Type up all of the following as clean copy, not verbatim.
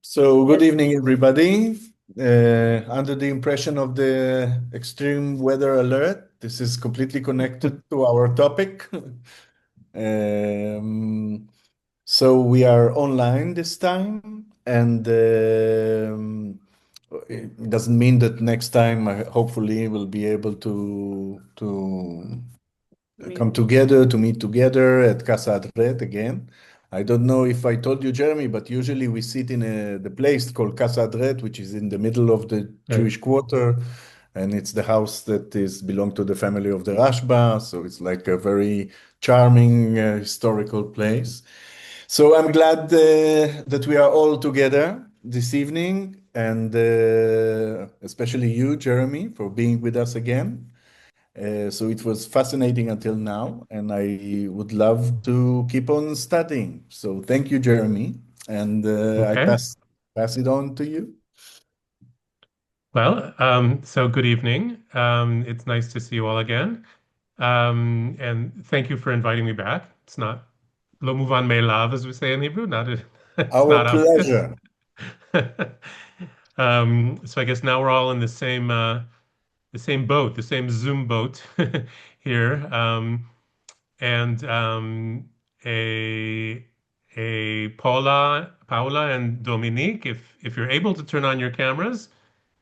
So, good evening, everybody. Under the impression of the extreme weather alert, this is completely connected to our topic. Um, so, we are online this time, and it doesn't mean that next time, hopefully, we'll be able to come together to meet together at Casa Adret again. I don't know if I told you, Jeremy, but usually we sit in the place called Casa Adret, which is in the middle of the Jewish quarter, and it's the house that is belong to the family of the Rashba. So it's like a very charming historical place. So I'm glad that we are all together this evening, and especially you, Jeremy, for being with us again. So it was fascinating until now, and I would love to keep on studying. So thank you, Jeremy, and I Okay. pass it on to you. Well, so good evening. It's nice to see you all again. And thank you for inviting me back. It's not lo muvan me'elav, as we say in Hebrew. It's Our not obvious. pleasure. So I guess now we're all in the same boat, the same Zoom boat here. And a Paula and Dominique, if you're able to turn on your cameras,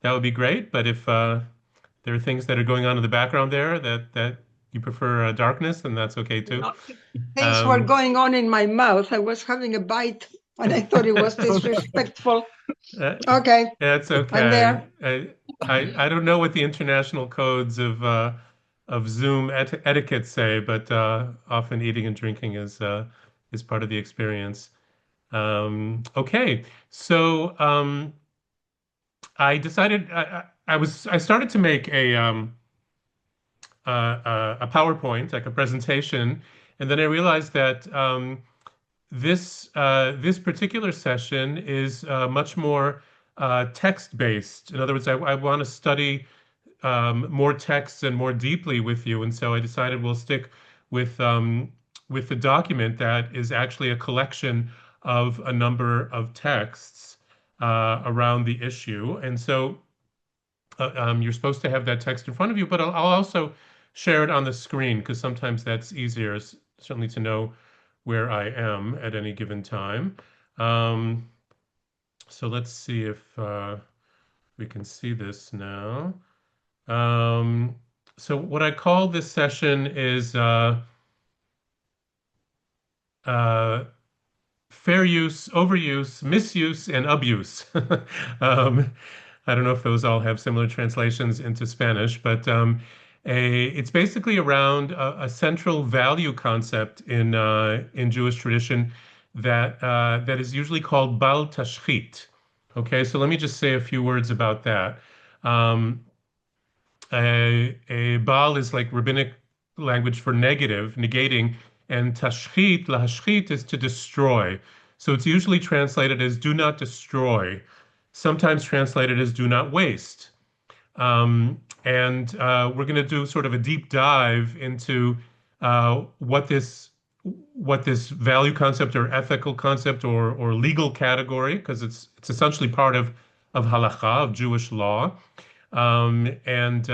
that would be great. But if there are things that are going on in the background there that you prefer darkness, then that's okay too. No, things were Um, going on in my mouth. I was having a bite and I thought it was disrespectful. uh, Okay, that's I'm okay. there. I don't know what the international codes of Zoom etiquette say, but often eating and drinking is part of the experience. Okay, so I decided I started to make a PowerPoint, like a presentation, and then I realized that this particular session is much more text-based. In other words, I want to study more texts and more deeply with you, and so I decided we'll stick with with the document that is actually a collection of a number of texts around the issue. And so you're supposed to have that text in front of you, but I'll also share it on the screen because sometimes that's easier, certainly to know where I am at any given time. Um, so let's see if we can see this now. Um, so what I call this session is uh, fair use, overuse, misuse, and abuse. Um, I don't know if those all have similar translations into Spanish, but it's basically around a central value concept in Jewish tradition that is usually called Bal Tashchit. Okay, so let me just say a few words about that. Um, a Baal is like rabbinic language for negative, negating, and tashchit, lahashchit is to destroy. So it's usually translated as do not destroy, sometimes translated as do not waste. And we're going to do sort of a deep dive into what this value concept or ethical concept or legal category, because it's essentially part of halacha, of Jewish law. And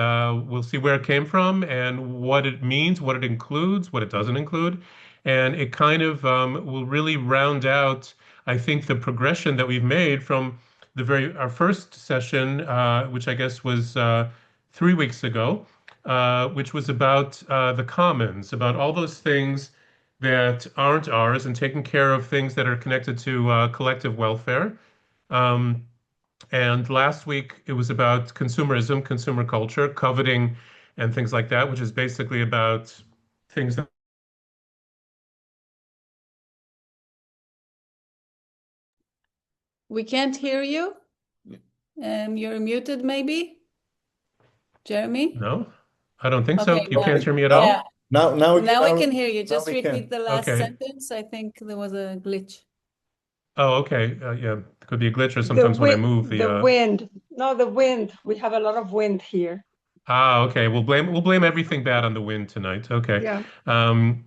we'll see where it came from and what it means, what it includes, what it doesn't include. And it kind of will really round out, I think, the progression that we've made from our first session, which I guess was 3 weeks ago, which was about the commons, about all those things that aren't ours and taking care of things that are connected to collective welfare. Um, and last week it was about consumerism, consumer culture, coveting, and things like that, which is basically about things that. We can't hear you. You're muted, maybe, Jeremy? No, I don't think so. Okay, You can't hear me at Now, yeah. all? Now we now, can hear you. now Just we repeat can. the last Okay. sentence. I think there was a glitch. Oh, okay. Yeah, it could be a glitch or The sometimes when I wind, move the the. wind. No, the wind. We have a lot of wind here. Okay. We'll blame everything bad on the wind tonight. Okay. Yeah. Um,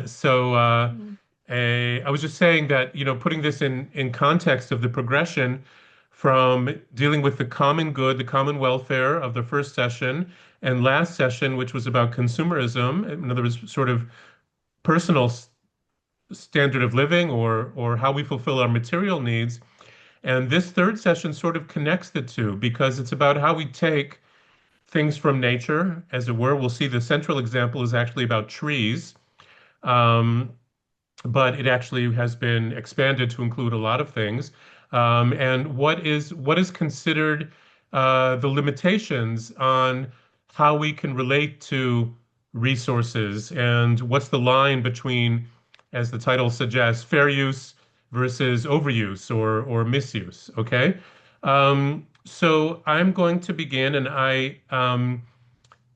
so Mm. I was just saying that, putting this in context of the progression from dealing with the common good, the common welfare of the first session, and last session, which was about consumerism, in other words, sort of personal standard of living or how we fulfill our material needs. And this third session sort of connects the two because it's about how we take things from nature, as it were. We'll see the central example is actually about trees. Um, but it actually has been expanded to include a lot of things. And what is considered the limitations on how we can relate to resources, and what's the line between, as the title suggests, fair use versus overuse or misuse. Okay, so I'm going to begin, and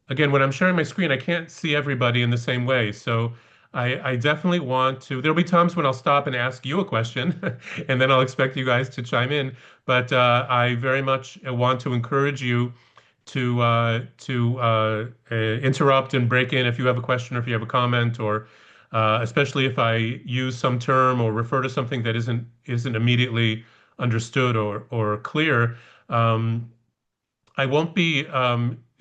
again, when I'm sharing my screen, I can't see everybody in the same way. So I definitely want to, there'll be times when I'll stop and ask you a question, and then I'll expect you guys to chime in. But I very much want to encourage you to interrupt and break in if you have a question or if you have a comment, or especially if I use some term or refer to something that isn't immediately understood or clear. I won't be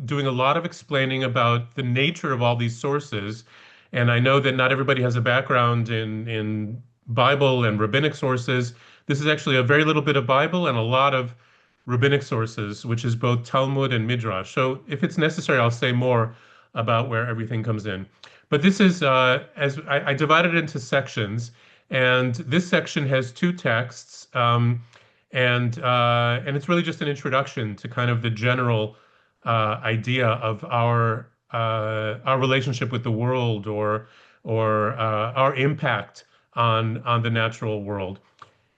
doing a lot of explaining about the nature of all these sources. And I know that not everybody has a background in Bible and rabbinic sources. This is actually a very little bit of Bible and a lot of rabbinic sources, which is both Talmud and Midrash. So if it's necessary, I'll say more about where everything comes in. But this is, as I divided it into sections, and this section has two texts. And it's really just an introduction to kind of the general idea of our relationship with the world, or our impact on the natural world.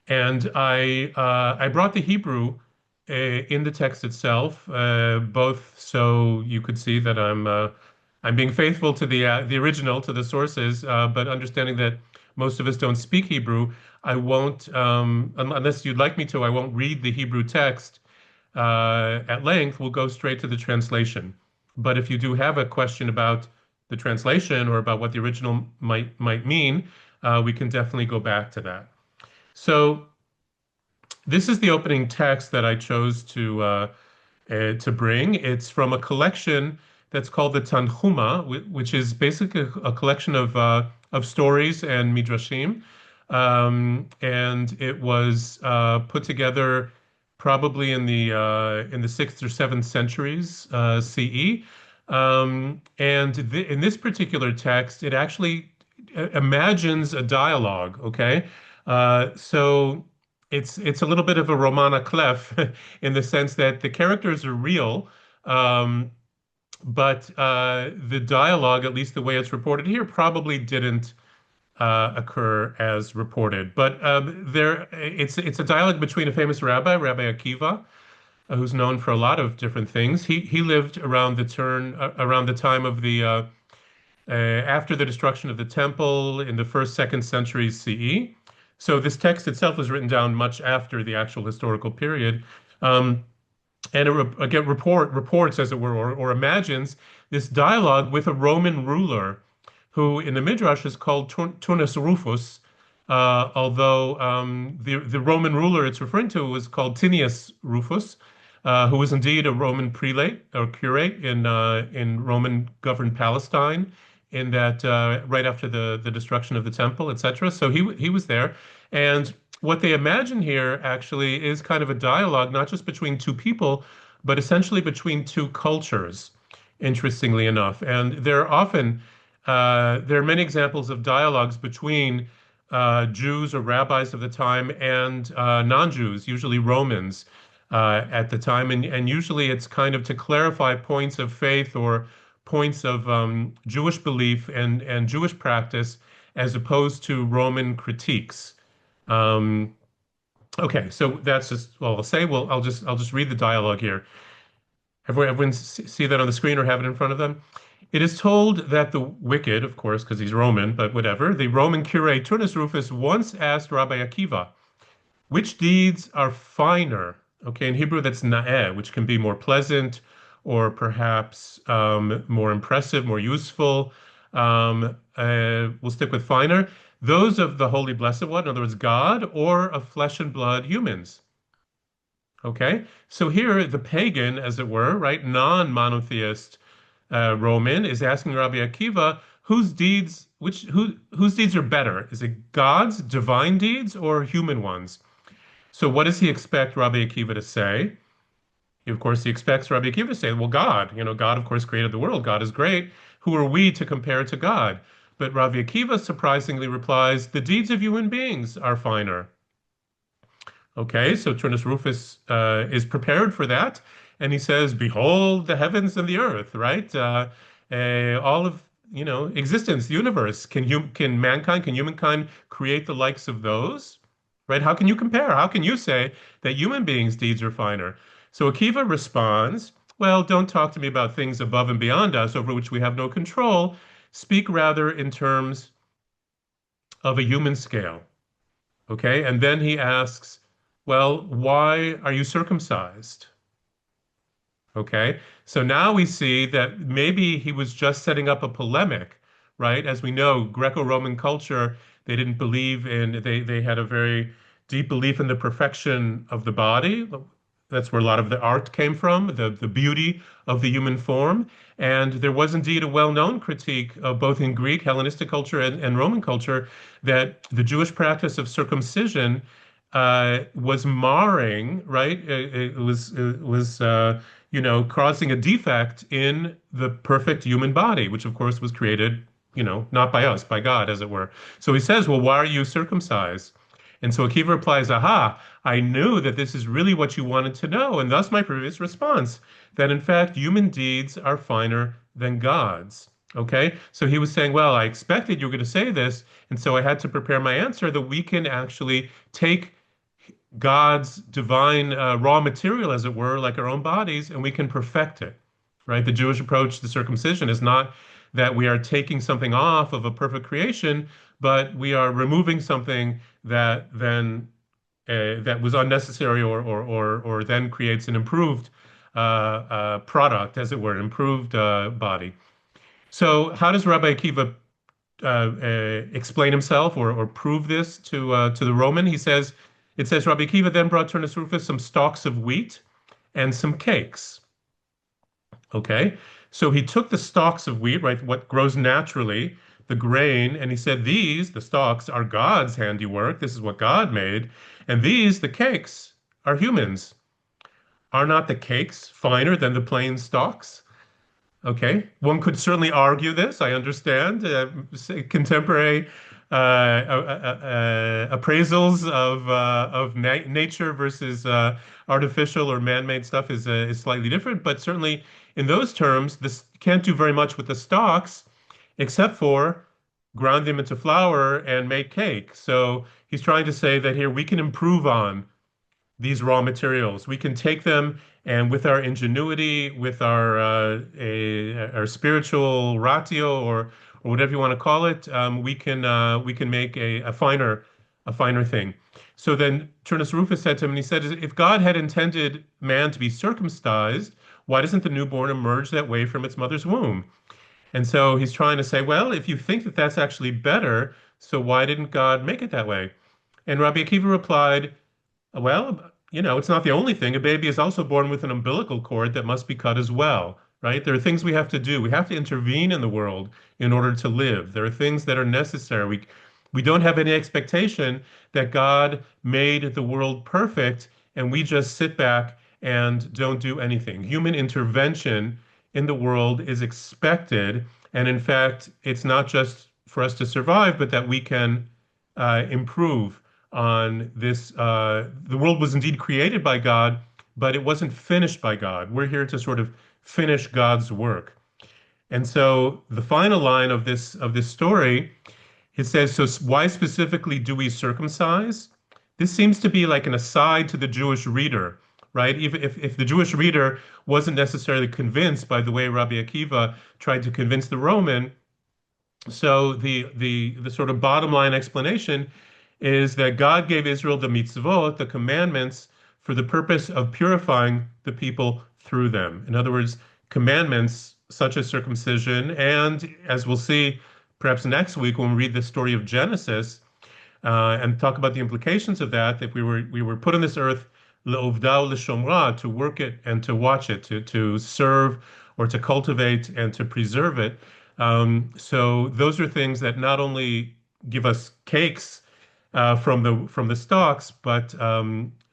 And I brought the Hebrew in the text itself, both so you could see that I'm being faithful to the original, to the sources, but understanding that most of us don't speak Hebrew. I won't, unless you'd like me to, I won't read the Hebrew text at length. We'll go straight to the translation. But if you do have a question about the translation or about what the original might mean, we can definitely go back to that. So this is the opening text that I chose to bring. It's from a collection that's called the Tanhuma, which is basically a collection of stories and midrashim. And it was put together probably in the 6th or 7th centuries CE. And in this particular text, it actually imagines a dialogue. Okay, so it's a little bit of a roman à clef in the sense that the characters are real. But the dialogue, at least the way it's reported here, probably didn't occur as reported. But it's a dialogue between a famous rabbi, Rabbi Akiva, who's known for a lot of different things. He lived around the time of the after the destruction of the temple in the 1st, 2nd centuries CE. So this text itself was written down much after the actual historical period. And it again reports, as it were, or imagines this dialogue with a Roman ruler, who in the Midrash is called Turnus Rufus, although the Roman ruler it's referring to was called Tinius Rufus, who was indeed a Roman prelate or curate in Roman governed Palestine, in that right after the destruction of the temple, etc. So he was there, and what they imagine here actually is kind of a dialogue, not just between two people, but essentially between two cultures, interestingly enough. And there are many examples of dialogues between Jews or rabbis of the time and non-Jews, usually Romans at the time. And usually it's kind of to clarify points of faith or points of Jewish belief and Jewish practice, as opposed to Roman critiques. Okay, so that's just all I'll say. Well, I'll just read the dialogue here. Everyone see that on the screen or have it in front of them? It is told that the wicked, of course, because he's Roman, but whatever, the Roman curate Turnus Rufus once asked Rabbi Akiva, which deeds are finer? Okay, in Hebrew that's na'eh, which can be more pleasant or perhaps more impressive, more useful. We'll stick with finer. those of the Holy Blessed One, in other words, God, or of flesh and blood humans. Okay, so here the pagan, as it were, right, non-monotheist Roman is asking Rabbi Akiva, whose deeds are better? Is it God's divine deeds or human ones? So what does he expect Rabbi Akiva to say? Of course, he expects Rabbi Akiva to say, well, God, God, of course, created the world. God is great. Who are we to compare to God? But Rabbi Akiva surprisingly replies, the deeds of human beings are finer. Okay, so Turnus Rufus is prepared for that. And he says, behold the heavens and the earth, right? All of, existence, the universe. Can humankind create the likes of those? Right? How can you compare? How can you say that human beings' deeds are finer? So Akiva responds, well, don't talk to me about things above and beyond us over which we have no control. Speak rather in terms of a human scale. Okay? And then he asks, well, why are you circumcised? Okay? So now we see that maybe he was just setting up a polemic, right? As we know, Greco-Roman culture, they didn't believe in, they had a very deep belief in the perfection of the body. That's where a lot of the art came from, the beauty of the human form. And there was indeed a well-known critique of both in Greek, Hellenistic culture, and Roman culture that the Jewish practice of circumcision was marring, right? It was causing a defect in the perfect human body, which of course was created, not by us, by God, as it were. So he says, well, why are you circumcised? And so Akiva replies, aha, I knew that this is really what you wanted to know, and thus my previous response, that in fact human deeds are finer than God's. Okay? So he was saying, well, I expected you were going to say this, and so I had to prepare my answer that we can actually take God's divine raw material, as it were, like our own bodies, and we can perfect it, right? The Jewish approach to circumcision is not that we are taking something off of a perfect creation, but we are removing something that then that was unnecessary or then creates an improved product, as it were, an improved body. So how does Rabbi Akiva explain himself or prove this to the Roman? It says, Rabbi Akiva then brought Turnus Rufus some stalks of wheat and some cakes. Okay, so he took the stalks of wheat, right, what grows naturally, the grain, and he said, these, the stalks, are God's handiwork. This is what God made. And these, the cakes, are humans. Are not the cakes finer than the plain stalks? Okay, one could certainly argue this. I understand contemporary appraisals of nature versus artificial or man-made stuff is slightly different. But certainly in those terms, this can't do very much with the stalks, except for ground them into flour and make cake. So he's trying to say that here we can improve on these raw materials. We can take them and with our ingenuity, with our spiritual ratio or whatever you want to call it, we can make a finer thing. So then Turnus Rufus said to him, and he said, if God had intended man to be circumcised, why doesn't the newborn emerge that way from its mother's womb? And so he's trying to say, well, if you think that that's actually better, so why didn't God make it that way? And Rabbi Akiva replied, well, it's not the only thing. A baby is also born with an umbilical cord that must be cut as well, right? There are things we have to do. We have to intervene in the world in order to live. There are things that are necessary. We don't have any expectation that God made the world perfect and we just sit back and don't do anything. Human intervention in the world is expected. And in fact, it's not just for us to survive, but that we can improve on this. The world was indeed created by God, but it wasn't finished by God. We're here to sort of finish God's work. And so the final line of this story, it says, so why specifically do we circumcise? This seems to be like an aside to the Jewish reader, right? If the Jewish reader wasn't necessarily convinced by the way Rabbi Akiva tried to convince the Roman, so the sort of bottom line explanation is that God gave Israel the mitzvot, the commandments, for the purpose of purifying the people through them. In other words, commandments such as circumcision and, as we'll see, perhaps next week when we read the story of Genesis and talk about the implications of that. That we were put on this earth le'ovda u'leshomra, to work it and to watch it, to serve or to cultivate and to preserve it. So those are things that not only give us cakes from the stalks, but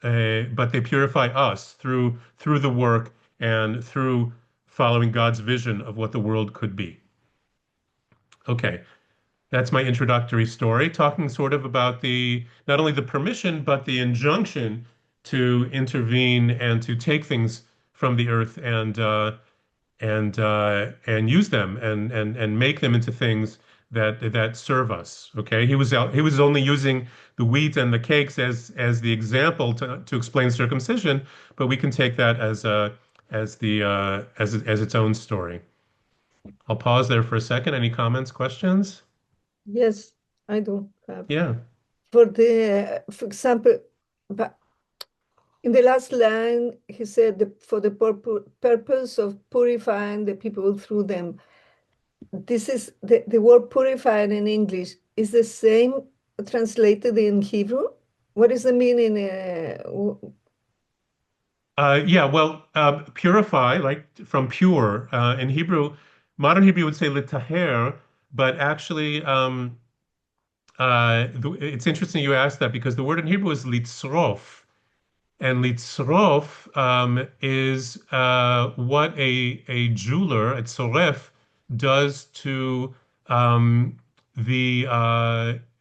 they purify us through the work and through following God's vision of what the world could be. Okay, that's my introductory story, talking sort of about the not only the permission but the injunction to intervene and to take things from the earth and use them and make them into things that serve us. Okay, he was only using the wheat and the cakes as the example to explain circumcision, but we can take that as its own story. I'll pause there for a second. Any comments, questions? Yes, I do have. Yeah. For example, but in the last line, he said for the purpose of purifying the people through them. This is the word purified in English is the same translated in Hebrew. What is the meaning? Yeah, well, purify, like from pure. In Hebrew, modern Hebrew would say litaher, but actually, it's interesting you asked that because the word in Hebrew is litzrof. And litzrof is what a jeweler, a tzoref, does to um, the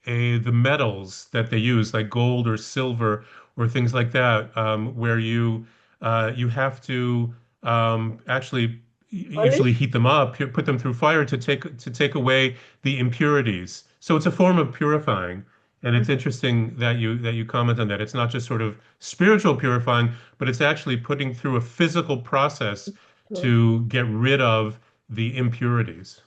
metals that they use, like gold or silver or things like that, where you have to actually Olive? usually heat them up, put them through fire to take away the impurities. So it's a form of purifying. And it's interesting that you comment on that. It's not just sort of spiritual purifying, but it's actually putting through a physical process to get rid of the impurities.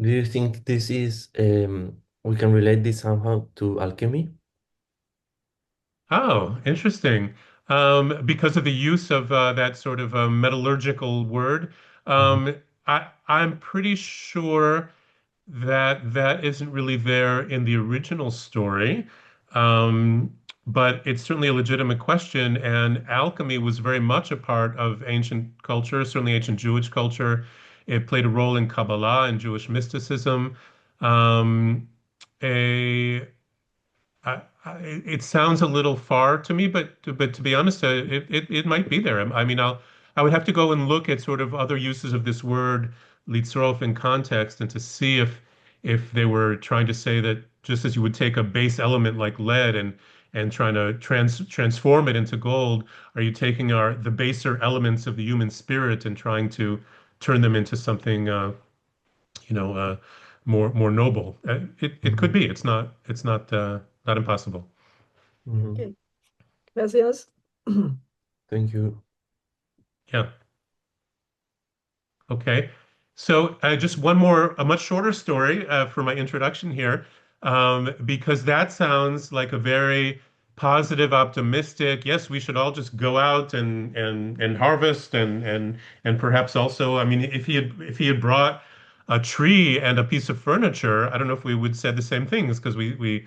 Do you think this is we can relate this somehow to alchemy? Oh, interesting. Because of the use of that sort of metallurgical word, Mhm. I'm pretty sure that isn't really there in the original story. Um, but it's certainly a legitimate question, and alchemy was very much a part of ancient culture, certainly ancient Jewish culture. It played a role in Kabbalah and Jewish mysticism. Um, a it sounds a little far to me, but to be honest, it might be there. I mean, I would have to go and look at sort of other uses of this word litzrof in context and to see if they were trying to say that just as you would take a base element like lead and trying to transform it into gold, are you taking the baser elements of the human spirit and trying to turn them into something you know, more noble. It could Mhm. be. It's not impossible. Mhm. Okay, gracias. Thank you. Yeah. Okay. So just one more, a much shorter story for my introduction here, because that sounds like a very positive, optimistic. Yes, we should all just go out and harvest and perhaps also, I mean, if he had brought a tree and a piece of furniture, I don't know if we would say the same things because we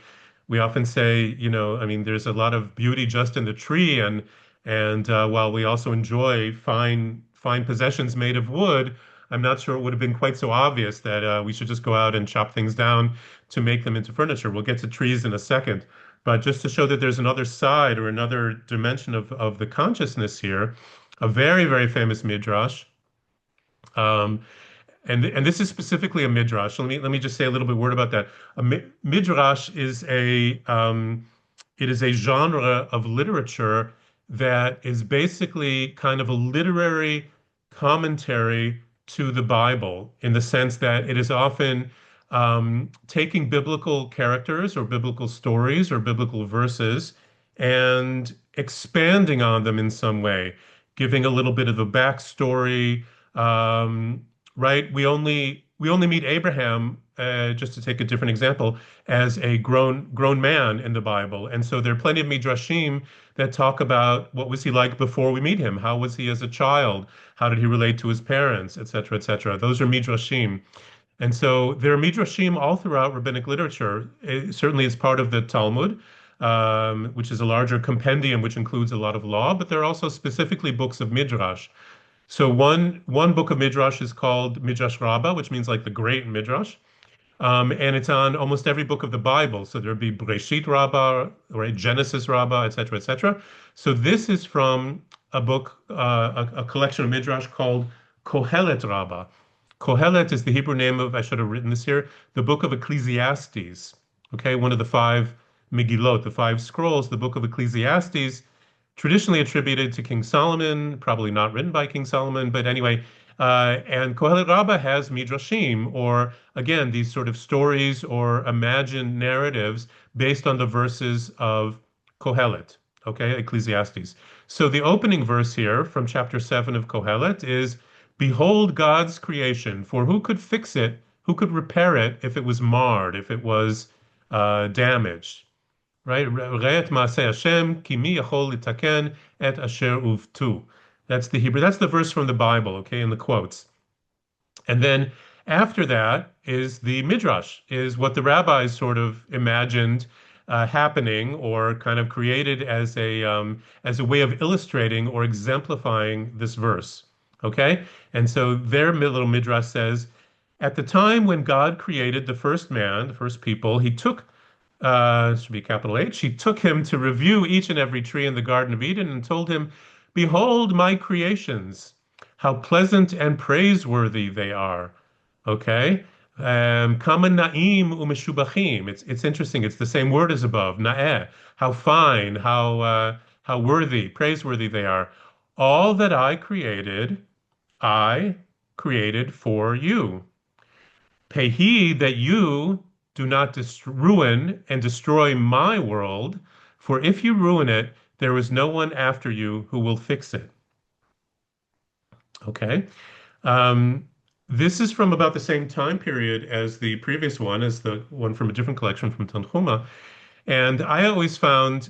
often say, I mean, there's a lot of beauty just in the tree and while we also enjoy fine possessions made of wood, I'm not sure it would have been quite so obvious that we should just go out and chop things down to make them into furniture. We'll get to trees in a second, but just to show that there's another side or another dimension of the consciousness here, a very, very famous midrash. Um, and this is specifically a midrash. Let me just say a little bit word about that. Midrash is it is a genre of literature that is basically kind of a literary commentary to the Bible in the sense that it is often taking biblical characters or biblical stories or biblical verses and expanding on them in some way, giving a little bit of a backstory. Right? We only meet Abraham just to take a different example, as a grown man in the Bible. And so there are plenty of midrashim that talk about what was he like before we meet him? How was he as a child? How did he relate to his parents, et cetera, et cetera. Those are midrashim. And so there are midrashim all throughout rabbinic literature. It certainly is part of the Talmud, which is a larger compendium which includes a lot of law, but there are also specifically books of midrash. So one book of midrash is called Midrash Rabbah, which means like the great midrash. And it's on almost every book of the Bible. So there'd be Breshit Rabbah, right? Genesis Rabbah, et cetera, et cetera. So this is from a book, a collection of midrash called Kohelet Rabbah. Kohelet is the Hebrew name of, I should have written this here, the book of Ecclesiastes. Okay, one of the five Megillot, the five scrolls, the book of Ecclesiastes, traditionally attributed to King Solomon, probably not written by King Solomon, but anyway, and Kohelet Rabbah has midrashim, or again, these sort of stories or imagined narratives based on the verses of Kohelet, okay, Ecclesiastes. So the opening verse here from chapter 7 of Kohelet is, Behold God's creation, for who could fix it, who could repair it if it was marred, if it was damaged? Right? Re'et ma'aseh Hashem, ki mi yachol litaken et asher uvtu. That's the Hebrew. That's the verse from the Bible, okay, in the quotes. And then after that is the Midrash, is what the rabbis sort of imagined happening or kind of created as a way of illustrating or exemplifying this verse. Okay? And so their little Midrash says, at the time when God created the first man, the first people, he took should be capital H. He took him to review each and every tree in the Garden of Eden and told him, Behold my creations, how pleasant and praiseworthy they are. Okay? Kama na'im umeshubachim. It's interesting. It's the same word as above. Na'eh. How fine, how worthy, praiseworthy they are. All that I created for you. Pay heed that you do not ruin and destroy my world, for if you ruin it, there is no one after you who will fix it. Okay. This is from about the same time period as the previous one, as the one from a different collection from Tanhuma. And I always found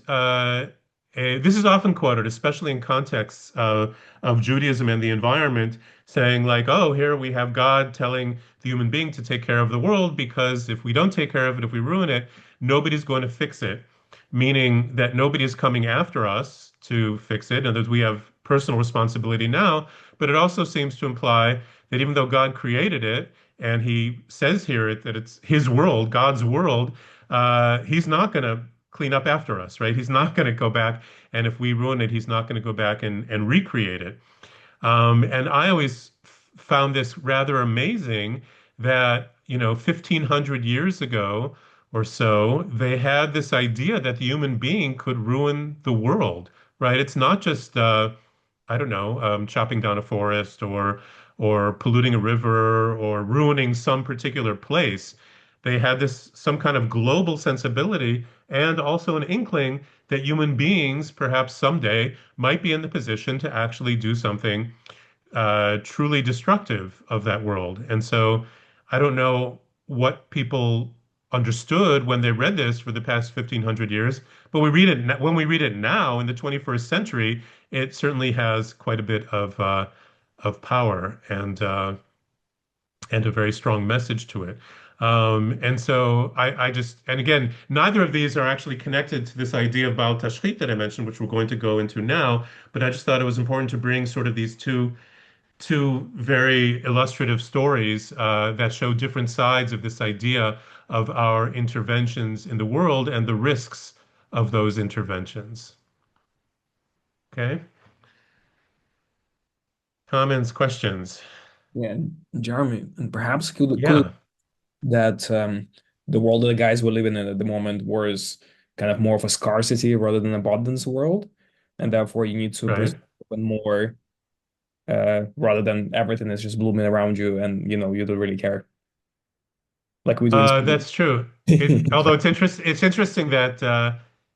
this is often quoted, especially in contexts of Judaism and the environment, saying like, oh, here we have God telling the human being to take care of the world because if we don't take care of it, if we ruin it, nobody's going to fix it. Meaning that nobody is coming after us to fix it, and that we have personal responsibility now. But it also seems to imply that even though God created it, and he says here that it's his world, God's world, he's not going to clean up after us, right? He's not going to go back, and if we ruin it, he's not going to go back and recreate it. And I always found this rather amazing that, 1,500 years ago or so, they had this idea that the human being could ruin the world, right? It's not just, I don't know, chopping down a forest or polluting a river or ruining some particular place. They had some kind of global sensibility and also an inkling that human beings, perhaps someday, might be in the position to actually do something truly destructive of that world. And so I don't know what people understood when they read this for the past 1,500 years, but when we read it now in the 21st century, it certainly has quite a bit of power and a very strong message to it. And so and again, neither of these are actually connected to this idea of Bal Tashchit that I mentioned, which we're going to go into now, but I just thought it was important to bring sort of these two very illustrative stories that show different sides of this idea of our interventions in the world and the risks of those interventions. Okay? Comments, questions? Yeah, Jeremy, and perhaps could Yeah. that the world that the guys were living in at the moment was kind of more of a scarcity rather than abundance world, and therefore you need to Right. preserve more rather than everything is just blooming around you and you don't really care. Like we do in Sweden. That's true. Although it's interesting that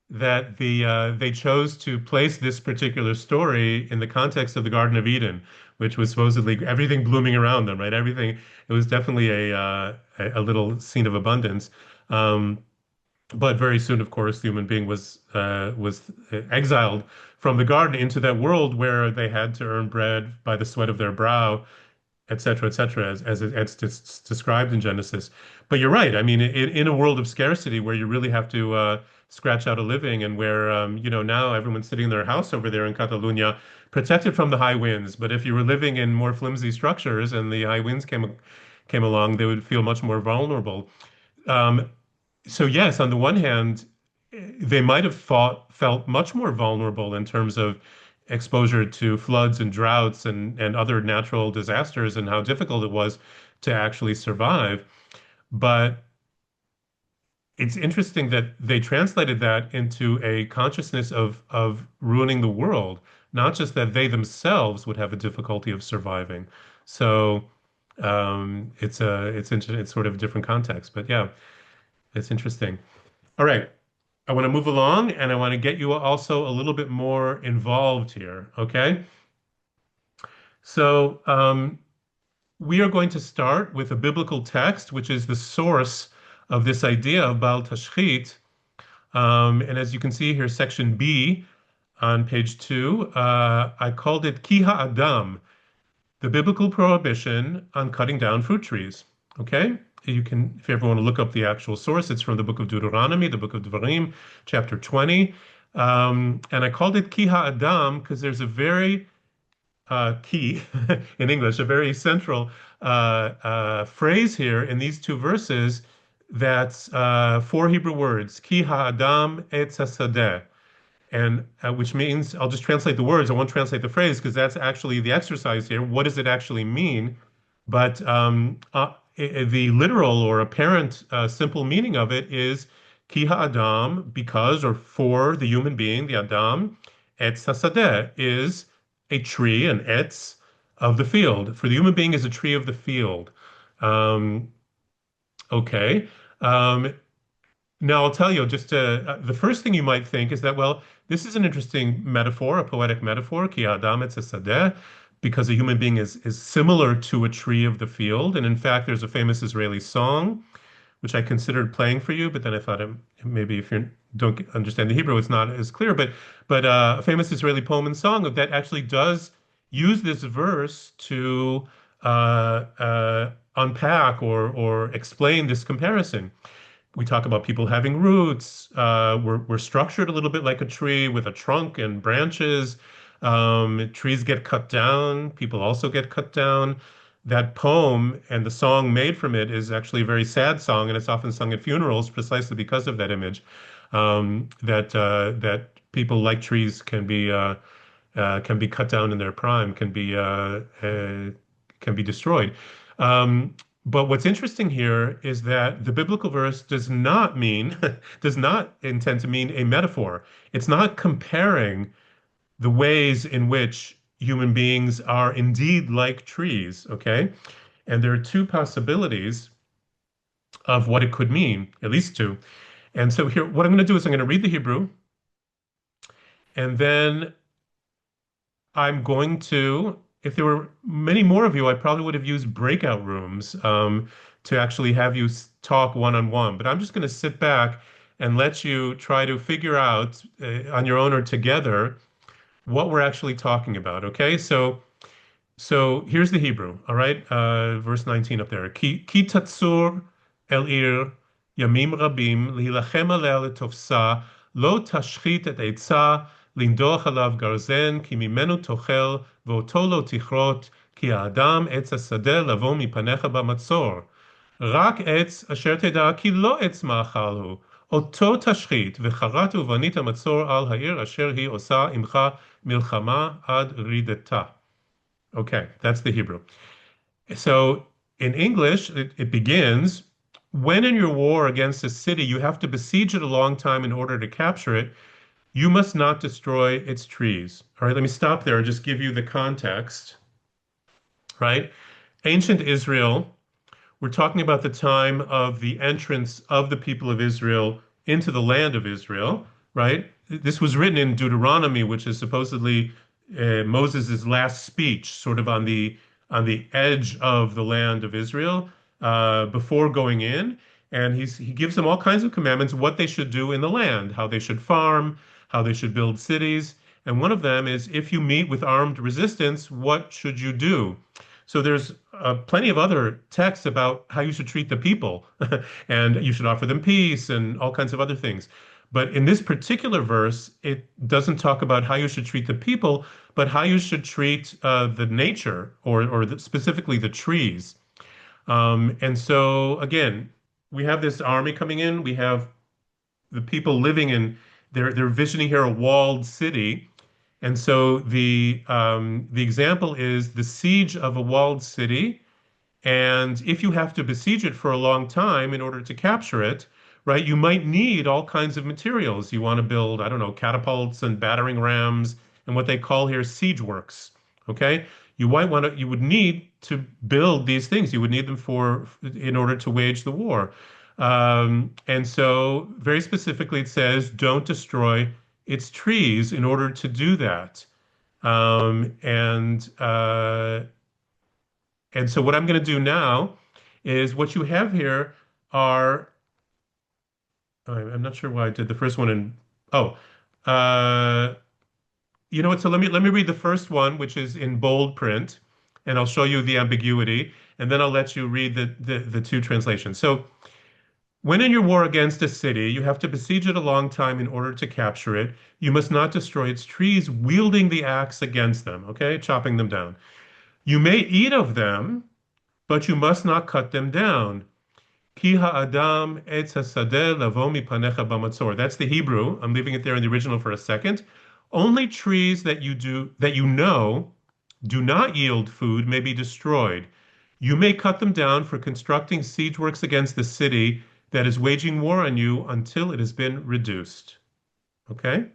that they chose to place this particular story in the context of the Garden of Eden, which was supposedly everything blooming around them, right? Everything. It was definitely a little scene of abundance. Um, but very soon, of course, the human being was exiled from the garden into that world where they had to earn bread by the sweat of their brow, et cetera, as it's described in Genesis. But you're right. I mean, in a world of scarcity where you really have to scratch out a living, and where now everyone's sitting in their house over there in Catalonia, protected from the high winds. But if you were living in more flimsy structures and the high winds came along, they would feel much more vulnerable. Um, so yes, on the one hand, they might have felt much more vulnerable in terms of exposure to floods and droughts and other natural disasters and how difficult it was to actually survive. But it's interesting that they translated that into a consciousness of ruining the world, not just that they themselves would have a difficulty of surviving. So it's sort of a different context. But yeah, it's interesting. All right. I want to move along and I want to get you also a little bit more involved here. Okay. So we are going to start with a biblical text, which is the source of this idea of Bal Tashchit. And as you can see here, section B on page 2, I called it Ki Ha'adam, the biblical prohibition on cutting down fruit trees. Okay? You can, if you ever want to look up the actual source, it's from the book of Deuteronomy, the book of Devarim, chapter 20. And I called it Ki Ha'adam because there's a very key in English, a very central phrase here in these two verses that's four Hebrew words, Ki Ha'adam etz hasadeh, and which means, I'll just translate the words, I won't translate the phrase because that's actually the exercise here. What does it actually mean? But the literal or apparent simple meaning of it is Ki Ha'adam, because or for the human being, the Adam, etz hasadeh is a tree, an etz of the field. For the human being is a tree of the field. Um, okay. Um, Now I'll tell you, just the first thing you might think is that, well, this is an interesting metaphor, a poetic metaphor, ki adam etz hasadeh, because a human being is similar to a tree of the field. And in fact, there's a famous Israeli song, which I considered playing for you, but then I thought maybe if you don't understand the Hebrew, it's not as clear. But a famous Israeli poem and song that actually does use this verse to unpack or explain this comparison. We talk about people having roots. We're structured a little bit like a tree with a trunk and branches. Trees get cut down. People also get cut down. That poem and the song made from it is actually a very sad song, and it's often sung at funerals precisely because of that image. That people like trees can be cut down in their prime, can be destroyed. Um, but what's interesting here is that the biblical verse does not mean, does not intend to mean a metaphor. It's not comparing the ways in which human beings are indeed like trees, okay? And there are two possibilities of what it could mean, at least two. And so here, what I'm going to do is I'm going to read the Hebrew, and then I'm going to, if there were many more of you, I probably would have used breakout rooms to actually have you talk one-on-one. But I'm just going to sit back and let you try to figure out on your own or together what we're actually talking about. Okay, so here's the Hebrew. All right, verse 19 up there. Ki tatsur el ir yamim rabim lihilachem alea letofsa lo tashchit et eitza לנדוח עליו גרזן, כי ממנו תאכל, ואותו לא תכרות, כי האדם עץ השדה לבוא מפניך במצור. רק עץ אשר תדע כי לא עץ מאכל הוא, אותו תשחית, וחרט ובנית מצור על העיר אשר היא עושה עמך מלחמה עד רידתה. Okay, that's the Hebrew. So in English, it begins, when in your war against a city, you have to besiege it a long time in order to capture it, you must not destroy its trees. All right, let me stop there and just give you the context, right? Ancient Israel, we're talking about the time of the entrance of the people of Israel into the land of Israel. right? This was written in Deuteronomy, which is supposedly Moses' last speech, sort of on the edge of the land of Israel before going in. And he gives them all kinds of commandments, what they should do in the land, how they should farm, how they should build cities. And one of them is if you meet with armed resistance, what should you do? So there's plenty of other texts about how you should treat the people, and you should offer them peace and all kinds of other things. But in this particular verse, it doesn't talk about how you should treat the people, but how you should treat the nature, or specifically the trees. And so again, we have this army coming in. We have the people living in. They're visioning here a walled city, and so the example is the siege of a walled city. And if you have to besiege it for a long time in order to capture it, right, you might need all kinds of materials. You want to build, I don't know, catapults and battering rams and what they call here siege works. Okay? You would need to build these things. You would need them in order to wage the war. And so very specifically it says, don't destroy its trees in order to do that. Um, and uh, and so what I'm going to do now is what you have here are, I'm not sure why I did the first one in, oh, uh, you know what? So let me read the first one, which is in bold print, and I'll show you the ambiguity, and then I'll let you read the two translations. So when in your war against a city, you have to besiege it a long time in order to capture it. You must not destroy its trees, wielding the axe against them, okay? Chopping them down. You may eat of them, but you must not cut them down. Ki ha'adam etz hasadeh lavo mipanecha b'matzor. That's the Hebrew. I'm leaving it there in the original for a second. Only trees that you know do not yield food may be destroyed. You may cut them down for constructing siege works against the city that is waging war on you until it has been reduced. Okay?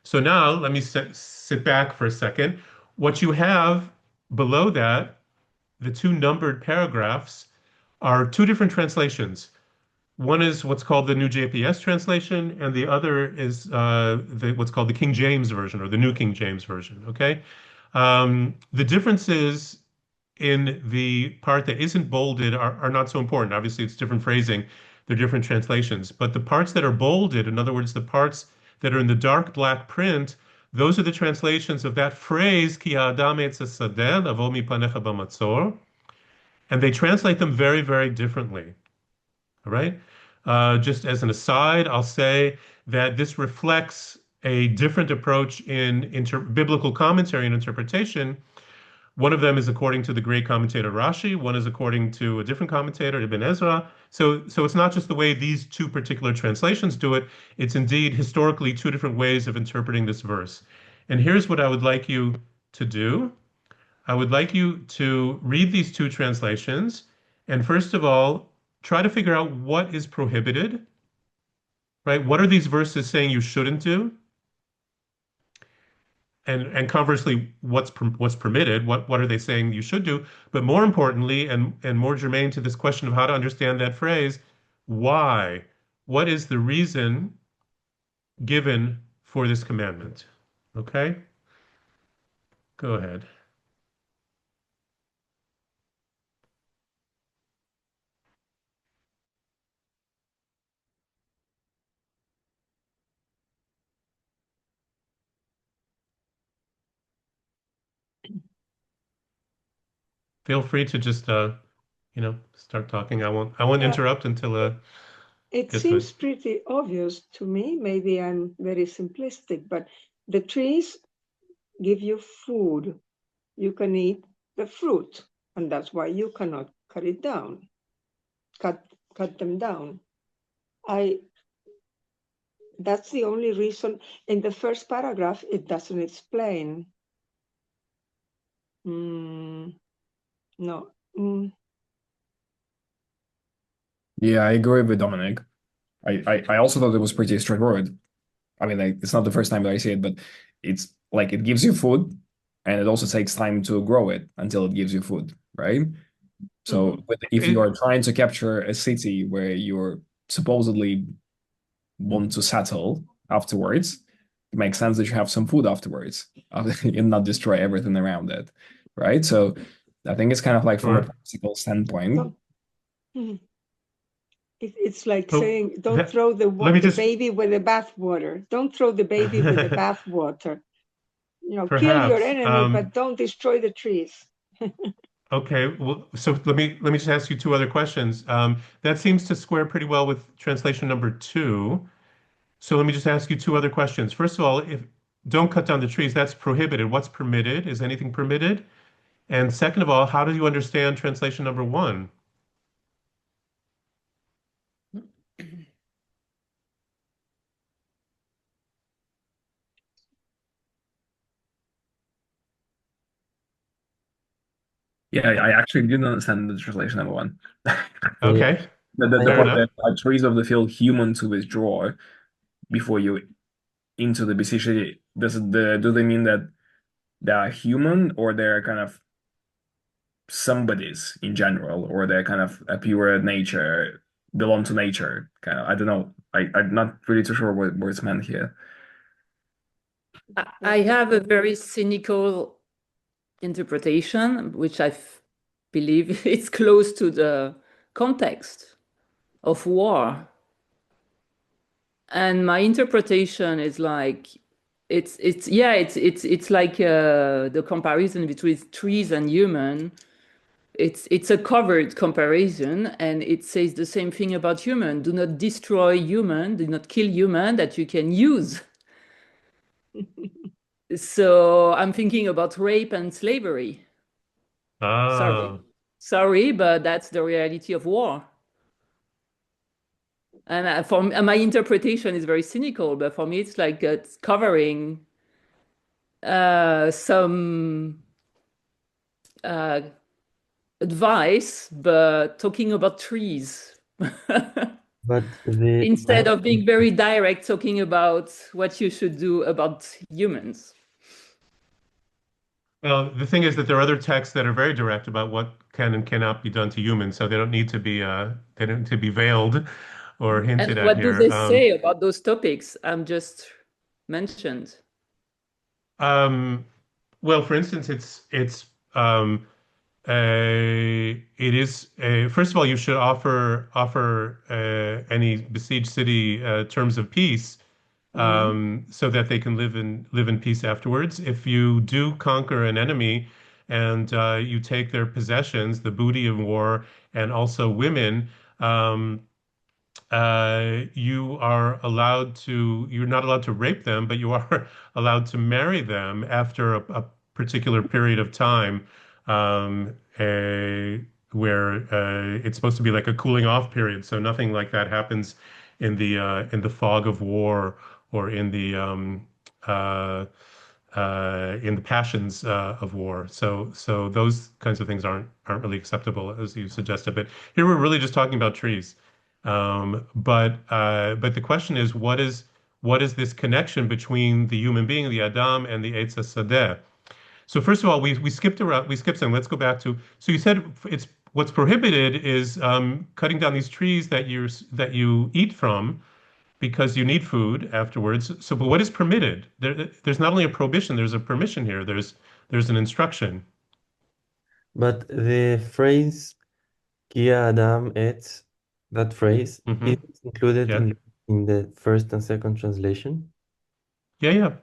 So now let me sit back for a second. What you have below that, the two numbered paragraphs, are two different translations. One is what's called the New JPS translation, and the other is what's called the King James Version, or the New King James Version. Okay, the differences in the part that isn't bolded are not so important. Obviously, it's different phrasing, they're different translations. But the parts that are bolded, in other words, the parts that are in the dark black print, those are the translations of that phrase, Ki ha'adam etz hasadeh lavo mipanecha b'matzor, and they translate them very, very differently. All right. Just as an aside, I'll say that this reflects a different approach in biblical commentary and interpretation. One of them is according to the great commentator Rashi. One is according to a different commentator, Ibn Ezra. So it's not just the way these two particular translations do it. It's indeed historically two different ways of interpreting this verse. And here's what I would like you to do. I would like you to read these two translations, and first of all, try to figure out what is prohibited, right? What are these verses saying you shouldn't do? And conversely, what's permitted? What are they saying you should do? But more importantly, and more germane to this question of how to understand that phrase, why? What is the reason given for this commandment? Okay? Go ahead. Feel free to just start talking. I won't interrupt until it gets seems to pretty obvious to me. Maybe I'm very simplistic, but the trees give you food. You can eat the fruit, and that's why you cannot cut it down. Cut them down. That's the only reason. In the first paragraph, it doesn't explain. No. Yeah, I agree with Dominic. I also thought it was pretty straightforward. I mean, like, it's not the first time that I see it, but it's like it gives you food, and it also takes time to grow it until it gives you food, right? So if you are trying to capture a city where you're supposedly want to settle afterwards, it makes sense that you have some food afterwards and not destroy everything around it, right? So I think it's kind of like from a Sure. practical standpoint. It's like So saying, don't that- throw the let me just baby with the bathwater. Don't throw the baby with the bathwater. Kill your perhaps enemy, but don't destroy the trees. okay. Well, so let me just ask you two other questions. That seems to square pretty well with translation number 2. So let me just ask you two other questions. First of all, if don't cut down the trees, that's prohibited. What's permitted? Is anything permitted? And second of all, how do you understand translation number 1? Yeah, I actually didn't understand the translation number 1. Okay, The fair part enough. that trees of the field human to withdraw before you into the bestiality. Do they mean that they are human or they're kind of somebodies in general, or they're kind of a pure nature, belong to nature? Kind of, I don't know. I'm not really too sure what it's meant here. I have a very cynical interpretation, which believe it's close to the context of war. And my interpretation is like it's like the comparison between trees and human. It's a covered comparison, and it says the same thing about human. Do not destroy human, do not kill human that you can use. So I'm thinking about rape and slavery. Ah, Sorry, but that's the reality of war. And my interpretation is very cynical, but for me, it's like it's covering some advice, but talking about trees. But the Instead of being very direct, talking about what you should do about humans. well, the thing is that there are other texts that are very direct about what can and cannot be done to humans, so they don't need to be veiled or hinted And at what do here. they say about those topics I'm just mentioned? Well, for instance, it is first of all, you should offer any besieged city terms of peace, so that they can live in peace afterwards. If you do conquer an enemy and you take their possessions, the booty of war, and also women, you're not allowed to rape them, but you are allowed to marry them after a particular period of time, where it's supposed to be like a cooling off period. So nothing like that happens in the fog of war or in the passions of war. So those kinds of things aren't really acceptable, as you suggested. But here we're really just talking about trees. But the question is, what is this connection between the human being, the Adam, and the Eitz Sadeh? So first of all, we skipped some. Let's go back to. So you said it's what's prohibited is cutting down these trees that you eat from because you need food afterwards. So, but what is permitted? There's not only a prohibition, there's a permission here. There's an instruction. But the phrase "Ki Adam et," that phrase Hmm. is included Yeah, in the first and second translation. yeah.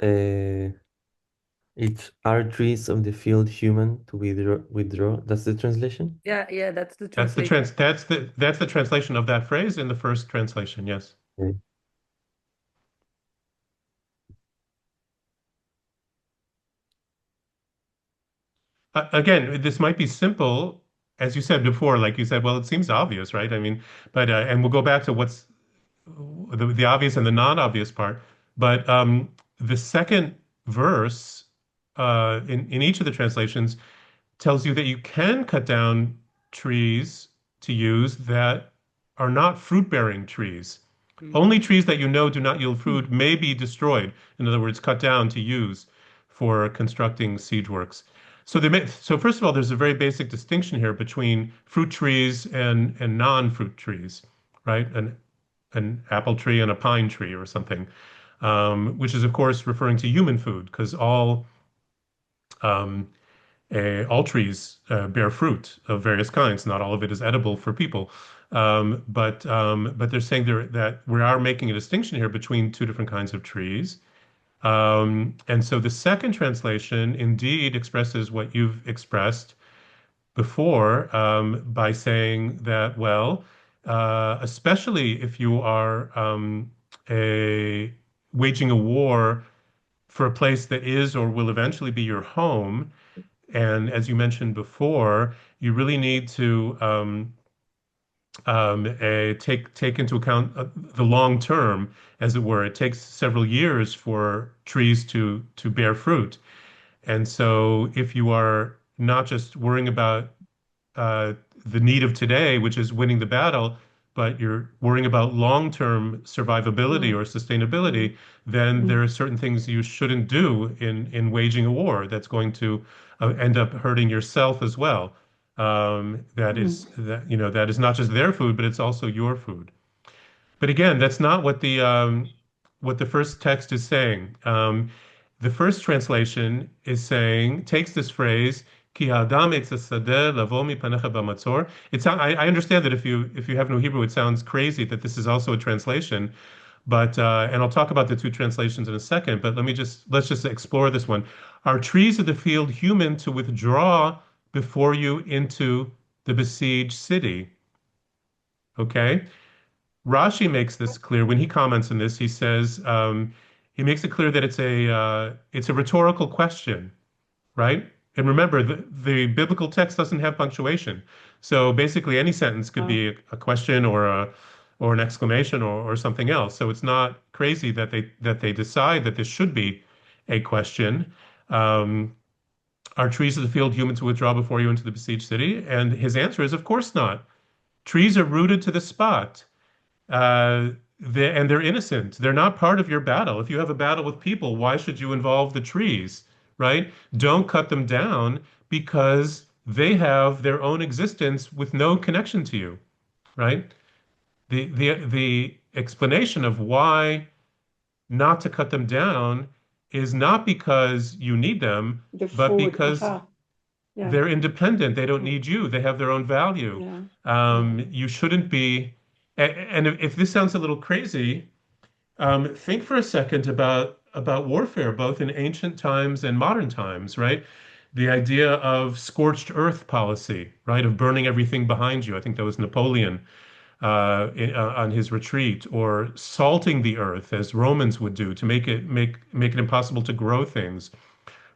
Uh, Each are trees of the field human to withdraw. That's the translation? Yeah, that's the That's the translation. that's the translation of that phrase in the first translation. Yes. Okay. Again, this might be simple, as you said before. Like you said, well, it seems obvious, right? I mean, but and we'll go back to what's the obvious and the non-obvious part. But the second verse in each of the translations tells you that you can cut down trees to use that are not fruit-bearing trees. Only trees that you know do not yield fruit may be destroyed. In other words, cut down to use for constructing siege works. So first of all, there's a very basic distinction here between fruit trees and non-fruit trees. right? An apple tree and a pine tree or something, which is of course referring to human food because um, all trees bear fruit of various kinds. Not all of it is edible for people. But they're saying that we are making a distinction here between two different kinds of trees. And so the second translation indeed expresses what you've expressed before by saying that, well, especially if you are waging a war for a place that is or will eventually be your home, and as you mentioned before, you really need to take into account the long term, as it were. It takes several years for trees to bear fruit, and so if you are not just worrying about uh, the need of today, which is winning the battle, but you're worrying about long-term survivability or sustainability, then there are certain things you shouldn't do in waging a war that's going to end up hurting yourself as well. That is not just their food, but it's also your food. But again, that's not what the first text is saying. The first translation is saying takes this phrase "Ki ha'adam etz hasadeh lavo mipanecha b'matzor." I understand that if you have no Hebrew, it sounds crazy that this is also a translation. But and I'll talk about the two translations in a second. But let's just explore this one. Are trees of the field human to withdraw before you into the besieged city? Okay. Rashi makes this clear when he comments on this. He says he makes it clear that it's a rhetorical question, right? And remember, the biblical text doesn't have punctuation, so basically any sentence could be a question or an exclamation or something else. So it's not crazy that they decide that this should be a question. Are trees of the field human to withdraw before you into the besieged city? And his answer is, of course not. Trees are rooted to the spot. And they're innocent. They're not part of your battle. If you have a battle with people, why should you involve the trees, right? Don't cut them down because they have their own existence with no connection to you, right? The explanation of why not to cut them down is not because you need them, but because they're independent. They don't need you. They have their own value. You shouldn't be. And if this sounds a little crazy, think for a second about warfare, both in ancient times and modern times, right? The idea of scorched earth policy, right? Of burning everything behind you. I think that was Napoleon on his retreat, or salting the earth as Romans would do to make it impossible to grow things,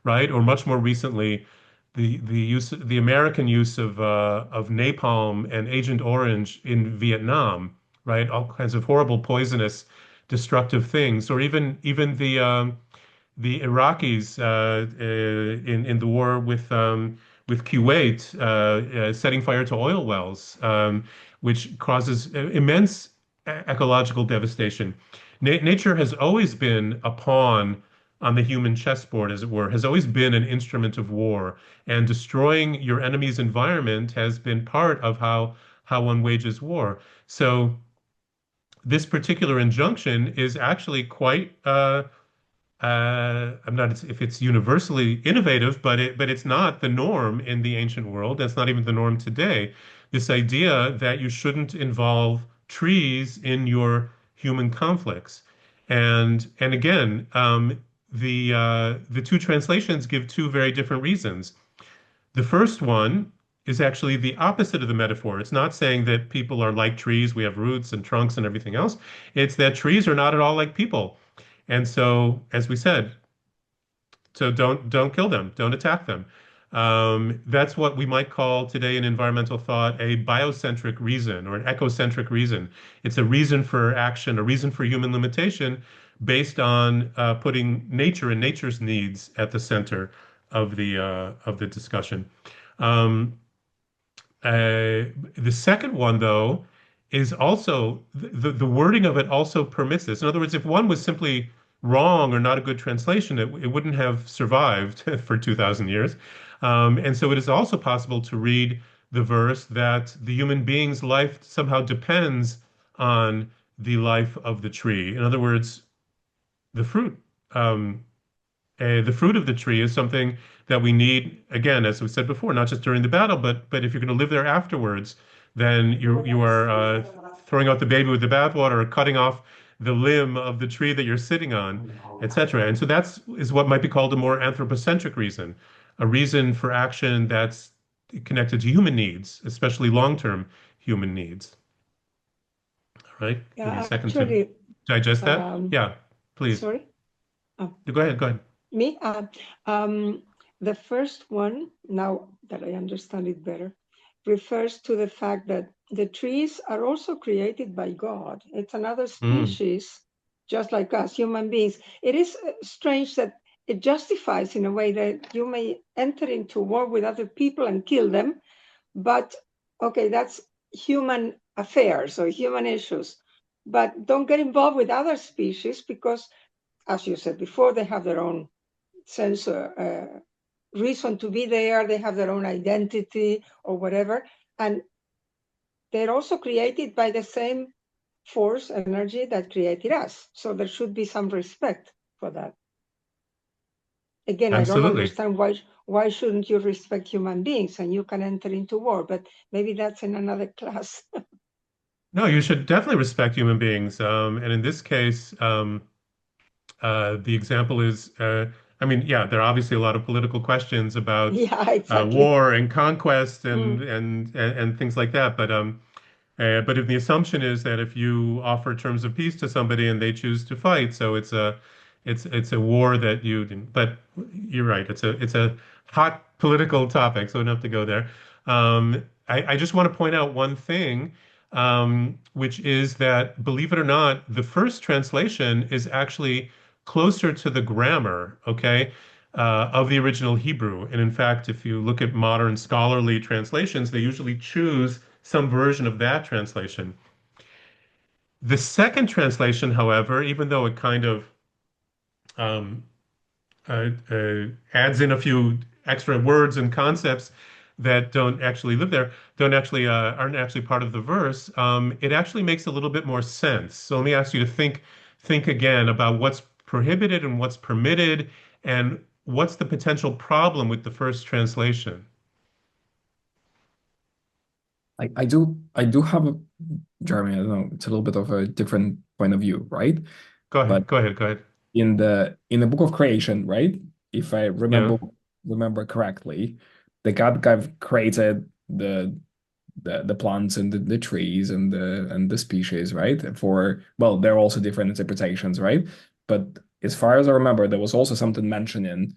right? Or much more recently, the American use of napalm and Agent Orange in Vietnam, right? All kinds of horrible, poisonous, destructive things, or even the Iraqis in the war with Kuwait, setting fire to oil wells, which causes immense ecological devastation. Nature has always been a pawn on the human chessboard, as it were, has always been an instrument of war, and destroying your enemy's environment has been part of how one wages war. So this particular injunction is actually quite I'm not if it's universally innovative, but it's not the norm in the ancient world. That's not even the norm today. This idea that you shouldn't involve trees in your human conflicts, and again, the two translations give two very different reasons. The first one is actually the opposite of the metaphor. It's not saying that people are like trees, we have roots and trunks and everything else. It's that trees are not at all like people. And so, as we said, so don't kill them, don't attack them. That's what we might call today in environmental thought a biocentric reason or an ecocentric reason. It's a reason for action, a reason for human limitation based on putting nature and nature's needs at the center of the discussion. The second one, though, is also the wording of it also permits this. In other words, if one was simply wrong or not a good translation, it wouldn't have survived for 2,000 years. And so it is also possible to read the verse that the human being's life somehow depends on the life of the tree. In other words, the fruit. The fruit of the tree is something that we need, again, as we said before, not just during the battle, but if you're going to live there afterwards, then you are throwing out the baby with the bathwater, or cutting off the limb of the tree that you're sitting on, etc. And so that's is what might be called a more anthropocentric reason, a reason for action that's connected to human needs, especially long-term human needs. All right? Give me a second to Actually, digest that. Yeah, please. sorry. Oh. Go ahead. Go ahead. Me? The first one, now that I understand it better, refers to the fact that the trees are also created by God. It's another species, just like us, human beings. It is strange that it justifies in a way that you may enter into war with other people and kill them, but okay, that's human affairs or human issues. But don't get involved with other species because, as you said before, they have their own sense reason to be there, they have their own identity or whatever, and they're also created by the same force, energy that created us. So there should be some respect for that. Again, Absolutely. I don't understand why shouldn't you respect human beings and you can enter into war, but maybe that's in another class. No, you should definitely respect human beings. And in this case, the example is, I mean, yeah, there are obviously a lot of political questions about Yeah, exactly. war and conquest and things like that. But if the assumption is that if you offer terms of peace to somebody and they choose to fight, so it's a war that you didn't. But you're right, it's a hot political topic, so we don't have to go there. I just want to point out one thing, which is that, believe it or not, the first translation is actually closer to the grammar, okay, of the original Hebrew. And in fact, if you look at modern scholarly translations, they usually choose some version of that translation. The second translation, however, even though it kind of um, adds in a few extra words and concepts that don't actually live there, aren't actually part of the verse, it actually makes a little bit more sense. So let me ask you to think again about what's prohibited and what's permitted, and what's the potential problem with the first translation. I do have a, Jeremy, I don't know, it's a little bit of a different point of view, right? Go ahead. But Go ahead. in the book of creation, right? If I remember correctly, the God created the plants and the trees and the species, right? Well, there are also different interpretations, right? But as far as I remember, there was also something mentioning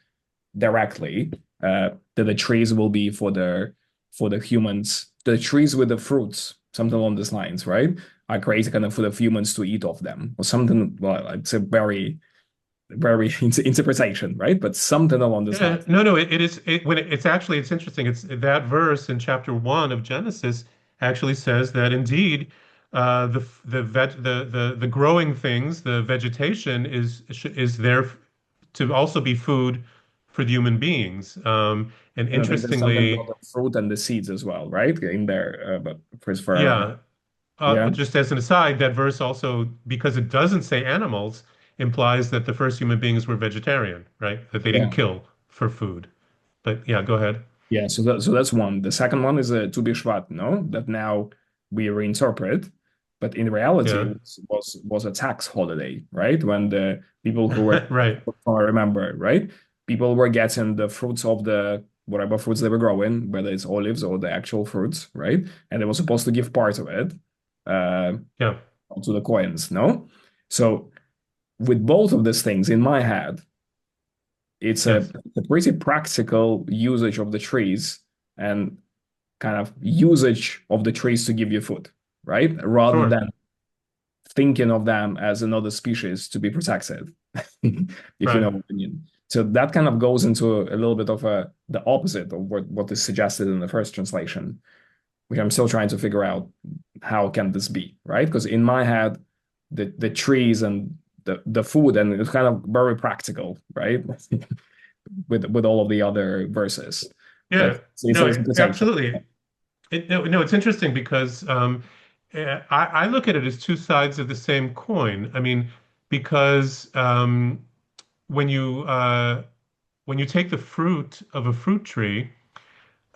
directly that the trees will be for the humans, the trees with the fruits, something along these lines, right? Are created kind of for the humans to eat off them, or something. Well, it's a very interpretation, right? But something along this line. No, it is it's interesting. It's that verse in chapter 1 of Genesis actually says that indeed the growing things, the vegetation is there to also be food for the human beings. And interestingly, about the fruit and the seeds as well, right? In there, but for yeah. yeah. Just as an aside, that verse also, because it doesn't say animals, implies that the first human beings were vegetarian, right? That they didn't kill for food. But yeah, go ahead. Yeah, so that's one. The second one is Tu B'Shvat, no? That now we reinterpret, but in reality Yeah. it was a tax holiday, right? When the people who were Right. I remember, right? People were getting the fruits of the whatever fruits they were growing, whether it's olives or the actual fruits, right? And they were supposed to give part of it Yeah. to the coins, no? So with both of these things in my head, it's Yes. a pretty practical usage of the trees and kind of usage of the trees to give you food, right? Rather Sure. than thinking of them as another species to be protected, if you know what I mean. So that kind of goes into a little bit of the opposite of what is suggested in the first translation, which I'm still trying to figure out how can this be, right? Because in my head, the trees and the food, and it's kind of very practical, right? with all of the other verses. Yeah. But it's absolutely. No, it's interesting because I look at it as two sides of the same coin. I mean, because when you uh, when you take the fruit of a fruit tree,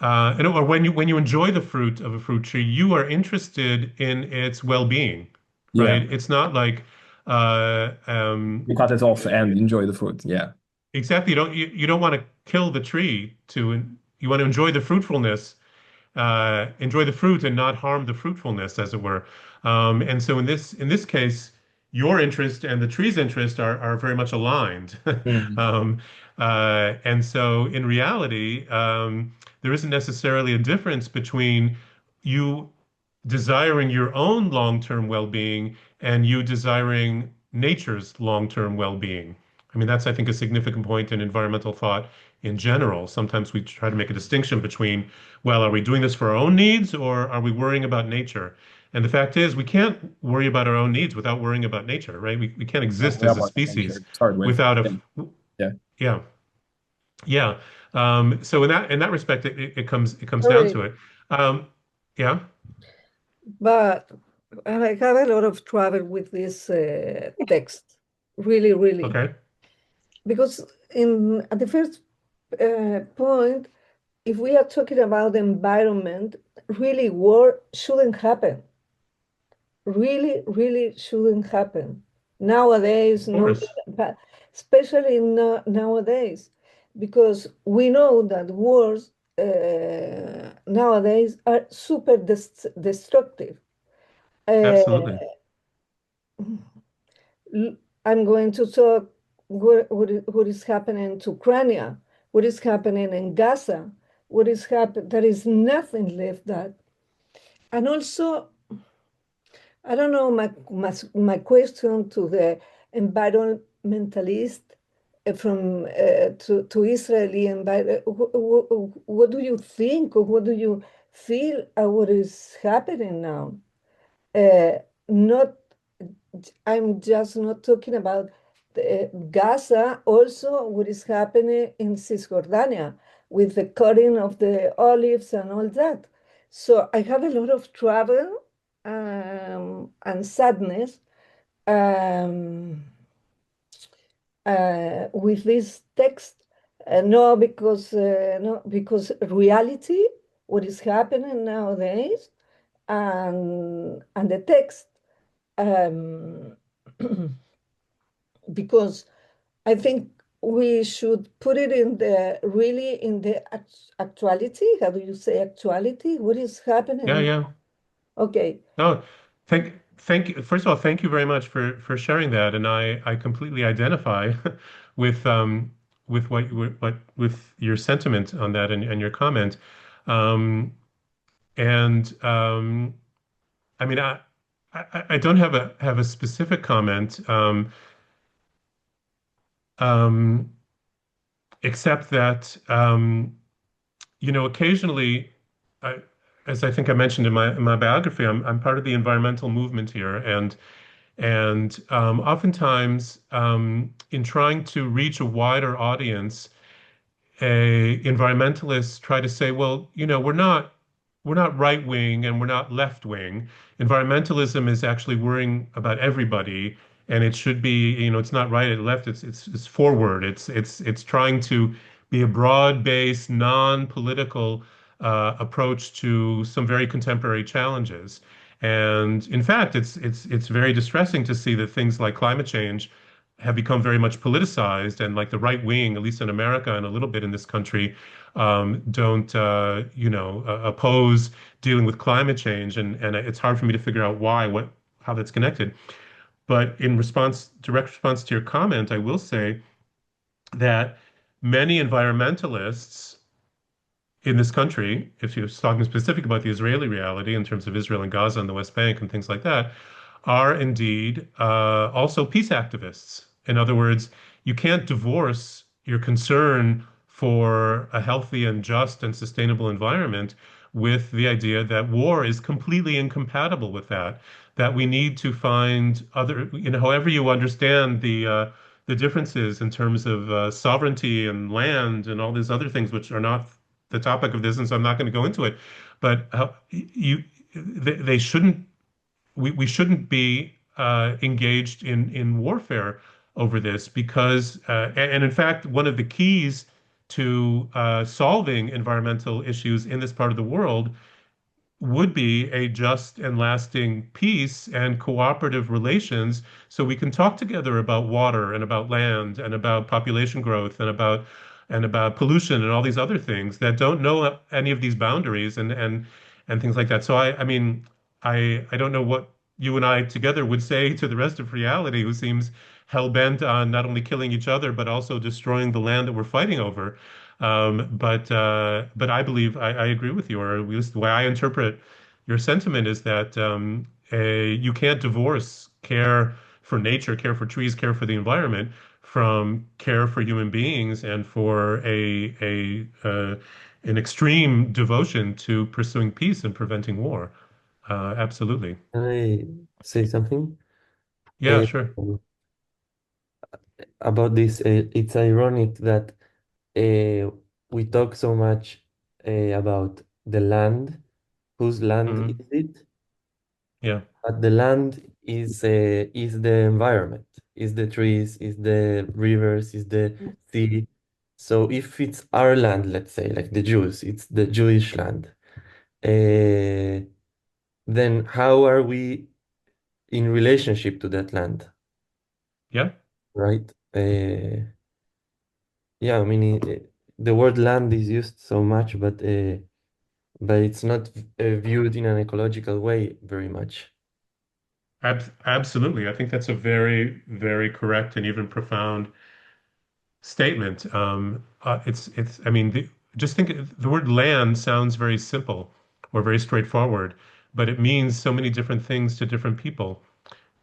or when you enjoy the fruit of a fruit tree, you are interested in its well-being, Yeah. right? It's not like You cut it off and enjoy the fruit. Yeah. exactly. You don't want to kill the tree to you want to enjoy the fruitfulness, enjoy the fruit and not harm the fruitfulness, as it were. And so in this case, your interest and the tree's interest are very much aligned. Mhm. And so in reality, there isn't necessarily a difference between you desiring your own long-term well-being and you desiring nature's long-term well-being. I mean, that's, I think, a significant point in environmental thought in general. Sometimes we try to make a distinction between, well, are we doing this for our own needs or are we worrying about nature? And the fact is, we can't worry about our own needs without worrying about nature, right? We can't exist We are as a part of nature species to start with. without Yeah. Yeah. yeah, yeah. So in that respect, it comes down Sorry, to it. Um, yeah. but and I have a lot of trouble with this text, really, really, Okay. because in at the first point, if we are talking about the environment, really war shouldn't happen. Really, really shouldn't happen. Nowadays, Of no, course. but especially nowadays, because we know that wars nowadays are super destructive. Uh, Absolutely. I'm going to talk what is happening to Ukraine, what is happening in Gaza, what is happening. There is nothing left that. And also, I don't know, my question to the environmentalist to Israeli what do you think or what do you feel what is happening now? Not, I'm just not talking about Gaza, also what is happening in Cisjordania with the cutting of the olives and all that. So I have a lot of trouble and sadness um, with this text. No, because reality, what is happening nowadays, and the text, um, because I think we should put it in the really in the actuality. How do you say actuality? What is Yeah, happening? yeah. Okay. No, thank you. First of all, thank you very much for sharing that. And I completely identify with what with your sentiment on that and your comment. Um, and I mean I don't have a specific comment um, except that you know, occasionally, I, as I think I mentioned in my biography, I'm part of the environmental movement here, and oftentimes in trying to reach a wider audience, environmentalists try to say, well, you know, we're not right wing and we're not left wing. Environmentalism is actually worrying about everybody, and it should be, you know, it's not right and left. It's forward. It's trying to be a broad-based, non-political approach to some very contemporary challenges. And in fact, it's very distressing to see that things like climate change have become very much politicized, and like the right wing, at least in America and a little bit in this country, don't you know oppose dealing with climate change, and it's hard for me to figure out how that's connected. But in direct response to your comment, I will say that many environmentalists in this country, if you're talking specific about the Israeli reality in terms of Israel and Gaza and the West Bank and things like that, are indeed also peace activists. In other words, you can't divorce your concern for a healthy and just and sustainable environment with the idea that war is completely incompatible with that, that we need to find other, you know, however you understand the differences in terms of sovereignty and land and all these other things, which are not the topic of this, and so I'm not going to go into it. But they shouldn't we shouldn't be engaged in warfare over this because, and in fact, one of the keys to solving environmental issues in this part of the world would be a just and lasting peace and cooperative relations so we can talk together about water and about land and about population growth and about pollution and all these other things that don't know any of these boundaries and things like that. So I mean I don't know what you and I together would say to the rest of reality who seems hell bent on not only killing each other but also destroying the land that we're fighting over. But I believe I agree with you, or at least the way I interpret your sentiment is that you can't divorce care for nature, care for trees, care for the environment from care for human beings and for an extreme devotion to pursuing peace and preventing war. Absolutely. Can I say something? Yeah, Uh, sure. about this, it's ironic that uh, we talk so much about the land, whose land Hmm. is it? Yeah. But the land is the environment, is the trees, is the rivers, is the sea. So if it's our land, let's say, like the Jews, it's the Jewish land. Uh, then how are we in relationship to that land, Yeah. right? Yeah, I mean, the word land is used so much, but it's not viewed in an ecological way very much. Absolutely. I think that's a very, very correct and even profound statement. I mean, just think the word land sounds very simple or very straightforward, but it means so many different things to different people.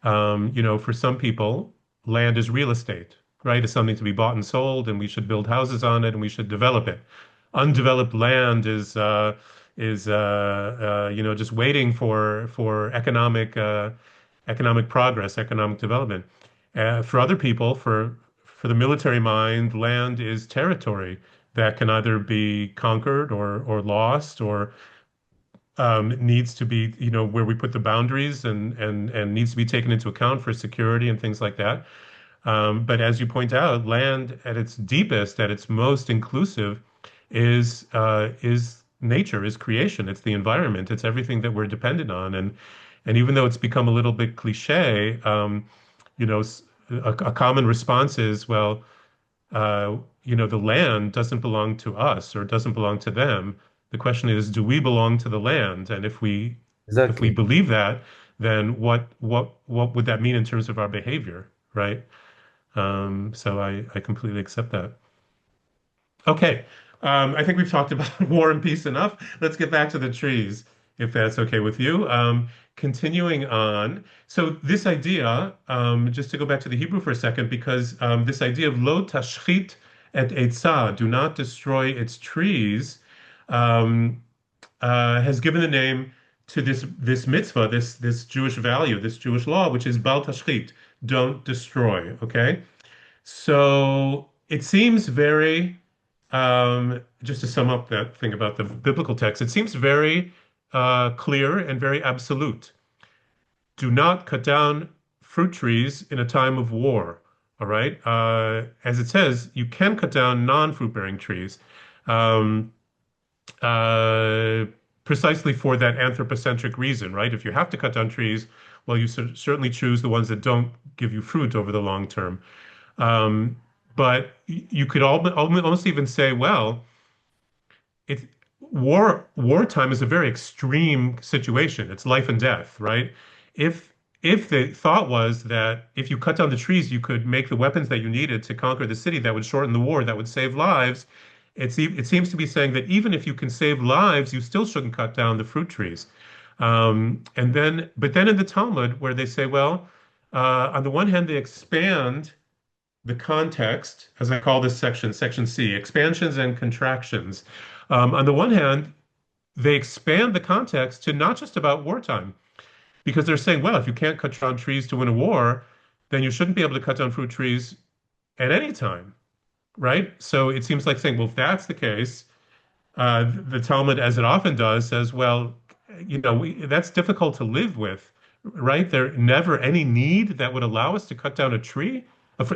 For some people, land is real estate, right? It's something to be bought and sold, and we should build houses on it, and we should develop it. Undeveloped land is just waiting for economic progress, economic development. For other people, for the military mind, land is territory that can either be conquered or lost or needs to be, where we put the boundaries and needs to be taken into account for security and things like that. But as you point out, land at its deepest, at its most inclusive, is nature, is creation. It's the environment. It's everything that we're dependent on. And even though it's become a little bit cliche, a common response is, well, the land doesn't belong to us or doesn't belong to them. The question is, do we belong to the land? And if we Exactly. believe that, then what would that mean in terms of our behavior, right? So I completely accept that. Okay. I think we've talked about war and peace enough. Let's get back to the trees, if that's okay with you. Continuing on. So this idea, just to go back to the Hebrew for a second, because this idea of lo tashchit et etzah, do not destroy its trees, um, has given the name to this mitzvah, this Jewish value, this Jewish law, which is Bal Tashchit, don't destroy. Okay. So it seems very, just to sum up that thing about the biblical text, it seems very clear and very absolute. Do not cut down fruit trees in a time of war. All right. As it says, you can cut down non-fruit bearing trees. Um, uh, Precisely for that anthropocentric reason, right? If you have to cut down trees, well, you certainly choose the ones that don't give you fruit over the long term. Um, but you could almost even say, well, it wartime is a very extreme situation. It's life and death, right? If if the thought was that if you cut down the trees, you could make the weapons that you needed to conquer the city, that would shorten the war, that would save lives. It seems to be saying that even if you can save lives, you still shouldn't cut down the fruit trees. But then in the Talmud, where they say, well, on the one hand, they expand the context, as I call this section, section C, expansions and contractions. On the one hand, they expand the context to not just about wartime, because they're saying, well, if you can't cut down trees to win a war, then you shouldn't be able to cut down fruit trees at any time, right? So it seems like saying, well, if that's the case, the Talmud, as it often does, says, well, that's difficult to live with right? There never any need that would allow us to cut down a tree,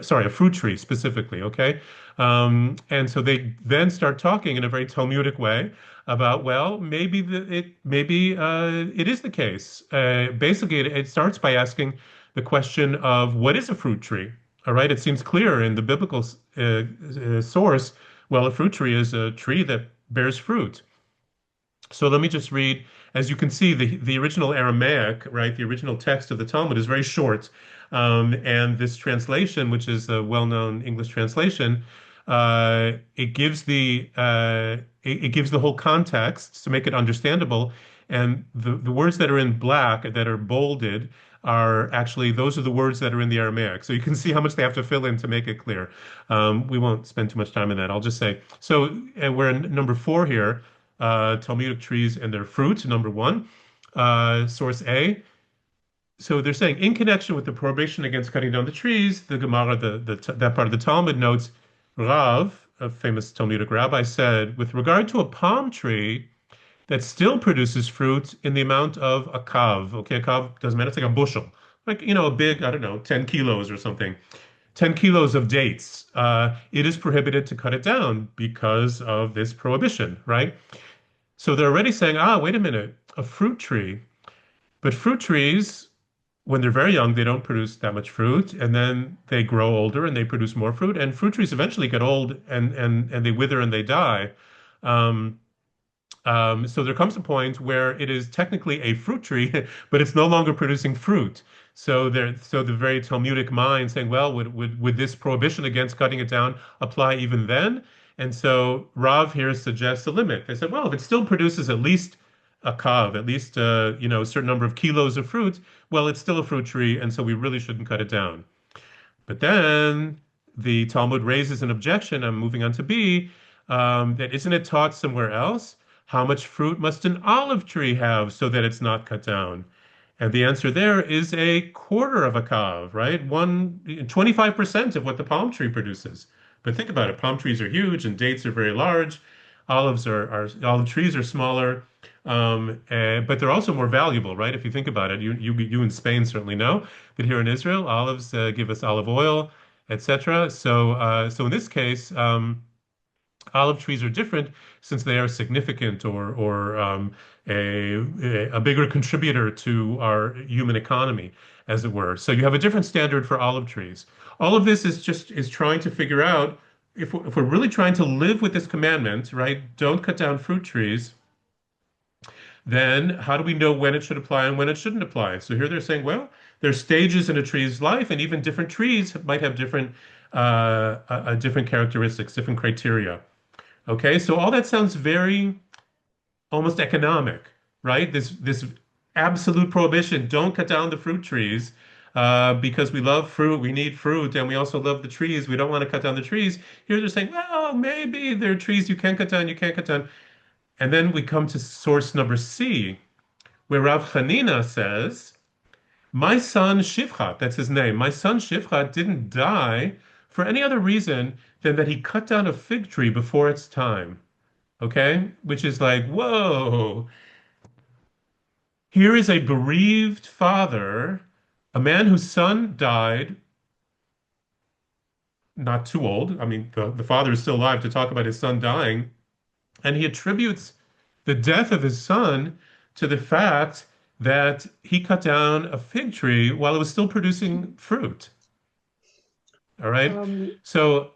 sorry, a fruit tree specifically, okay? And so they then start talking in a very Talmudic way about, well, maybe it is the case. Basically, it starts by asking the question of what is a fruit tree? All right, it seems clear in the biblical source. Well, a fruit tree is a tree that bears fruit. So let me just read. As you can see, the original Aramaic, right, the original text of the Talmud is very short, and this translation, which is a well-known English translation, it gives it gives the whole context to make it understandable. And the words that are in black that are bolded are actually those are the words that are in the Aramaic. So you can see how much they have to fill in to make it clear. We won't spend too much time on that. I'll just say so. We're in number 4 here. Talmudic trees and their fruit, number 1. Source A. So they're saying, in connection with the prohibition against cutting down the trees, the Gemara, that part of the Talmud notes, Rav, a famous Talmudic rabbi, said, with regard to a palm tree that still produces fruit in the amount of a kav. Okay, a kav doesn't matter, it's like a bushel. Like, a big, I don't know, 10 kilos or something. 10 kilos of dates. It is prohibited to cut it down because of this prohibition, right? So they're already saying, wait a minute, a fruit tree. But fruit trees, when they're very young, they don't produce that much fruit, and then they grow older and they produce more fruit. And fruit trees eventually get old and they wither and they die. So there comes a point where it is technically a fruit tree, but it's no longer producing fruit. So the very Talmudic mind saying, well, would this prohibition against cutting it down apply even then? And so Rav here suggests a limit. They said, well, if it still produces at least a kav, at least a certain number of kilos of fruit, well, it's still a fruit tree, and so we really shouldn't cut it down. But then the Talmud raises an objection. I'm moving on to B. That isn't it taught somewhere else? How much fruit must an olive tree have so that it's not cut down? And the answer there is a quarter of a kav, right? 25% of what the palm tree produces. But think about it, palm trees are huge and dates are very large. Olive trees are smaller, but they're also more valuable, right? If you think about it, you in Spain certainly know, but here in Israel, olives give us olive oil, etc. So in this case, olive trees are different since they are significant or a bigger contributor to our human economy, as it were. So you have a different standard for olive trees. All of this is trying to figure out if we're really trying to live with this commandment, right? Don't cut down fruit trees. Then how do we know when it should apply and when it shouldn't apply? So here they're saying, well, there's stages in a tree's life, and even different trees might have different characteristics, different criteria. Okay, so all that sounds very almost economic, right? This absolute prohibition, don't cut down the fruit trees because we love fruit, we need fruit, and we also love the trees. We don't want to cut down the trees. Here they're saying, well, maybe there are trees you can cut down, you can't cut down. And then we come to source number C, where Rav Chanina says, my son Shivcha, that's his name, my son Shivcha didn't die for any other reason than that he cut down a fig tree before its time. Okay? Which is like, whoa. Here is a bereaved father, a man whose son died, not too old. I mean, the father is still alive to talk about his son dying. And he attributes the death of his son to the fact that he cut down a fig tree while it was still producing fruit. All right. So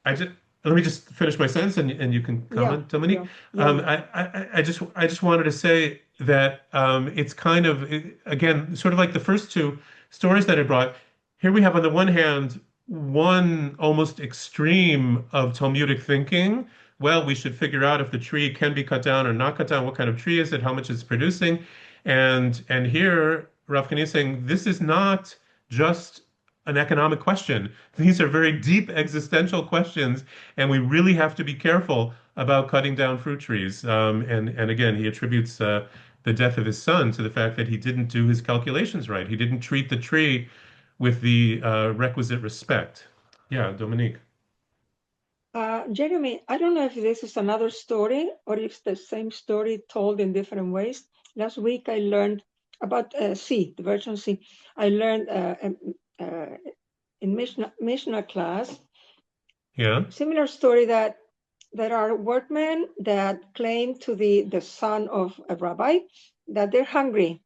let me just finish my sentence and you can comment, Dominique. I just wanted to say that it's kind of, again, sort of like the first two stories that I brought. Here we have on the one hand, one almost extreme of Talmudic thinking. Well, we should figure out if the tree can be cut down or not cut down. What kind of tree is it? How much it's producing? And here, Rav Chanina is saying this is not just an economic question. These are very deep existential questions, and we really have to be careful about cutting down fruit trees. And again, he attributes the death of his son to the fact that he didn't do his calculations right. He didn't treat the tree with the requisite respect. Yeah, Dominique. Jeremy, I don't know if this is another story or if it's the same story told in different ways. Last week I learned about C, the version C. I learned in Mishnah class, similar story that there are workmen that claim to the son of a rabbi that they're hungry.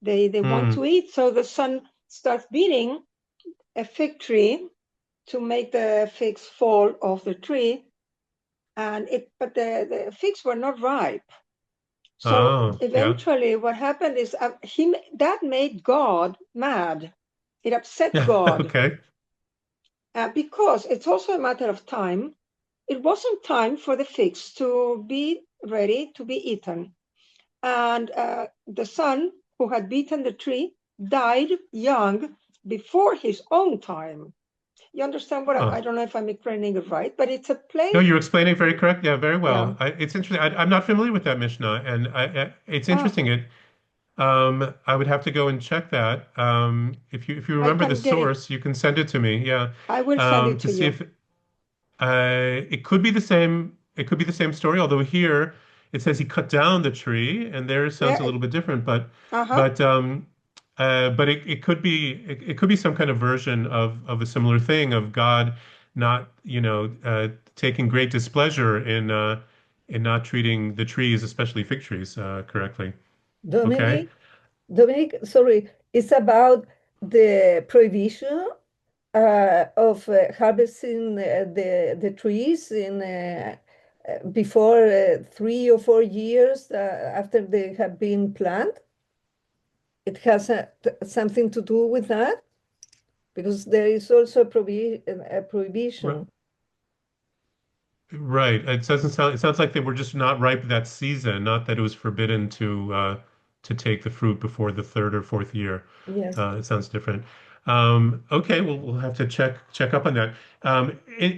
They want to eat, so the son starts beating a fig tree to make the figs fall off the tree, but the figs were not ripe. So eventually what happened is that made God mad. It upset God. Okay. Because it's also a matter of time. It wasn't time for the figs to be ready to be eaten. And the son who had beaten the tree died young before his own time. You understand what I don't know if I'm explaining it right, but it's a place. No, you're explaining very correct. Yeah, very well. Yeah. It's interesting. I'm not familiar with that Mishnah, and it's interesting. I would have to go and check that. If you remember the source, you can send it to me. Yeah, I will send it to see if it could be the same. It could be the same story. Although here it says he cut down the tree, and there it sounds a little bit different. But it could be some kind of version of a similar thing of God not taking great displeasure in not treating the trees, especially fig trees, correctly. Dominic, sorry, it's about the prohibition of harvesting the trees in before 3 or 4 years after they have been planted. It has something to do with that, because there is also a prohibition. Right. It sounds like they were just not ripe that season, not that it was forbidden to take the fruit before the 3rd or 4th year. Yes. It sounds different. Okay, we'll have to check up on that.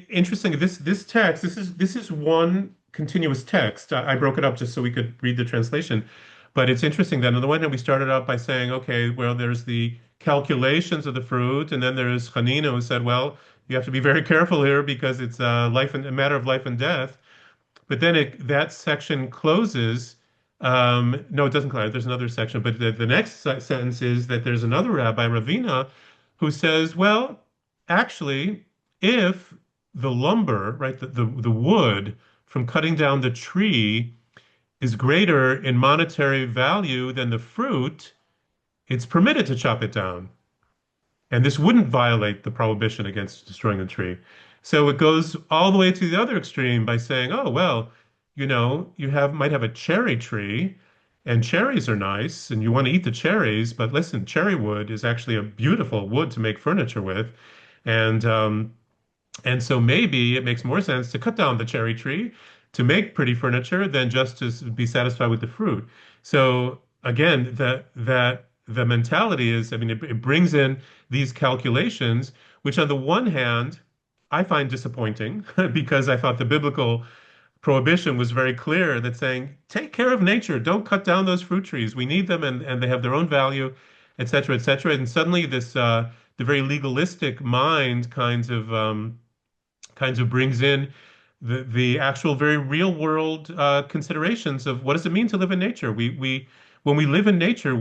Interesting. This text, this is one continuous text. I broke it up just so we could read the translation. But it's interesting that on the one hand we started out by saying, okay, well, there's the calculations of the fruit, and then there's Hanina who said, well, you have to be very careful here because it's a matter of life and death. But then that section closes. No, it doesn't close. There's another section. But the next sentence is that there's another rabbi, Ravina, who says, well, actually, if the lumber, right, the wood from cutting down the tree is greater in monetary value than the fruit, it's permitted to chop it down. And this wouldn't violate the prohibition against destroying the tree. So it goes all the way to the other extreme by saying, oh, well, you might have a cherry tree, and cherries are nice, and you want to eat the cherries, but listen, cherry wood is actually a beautiful wood to make furniture with. And so maybe it makes more sense to cut down the cherry tree to make pretty furniture than just to be satisfied with the fruit. So again, the mentality is, I mean, it brings in these calculations, which on the one hand, I find disappointing because I thought the biblical prohibition was very clear that saying, take care of nature, don't cut down those fruit trees. We need them and they have their own value, et cetera, et cetera. And suddenly the very legalistic mind kinds of brings in the actual very real world considerations of what does it mean to live in nature. When we live in nature,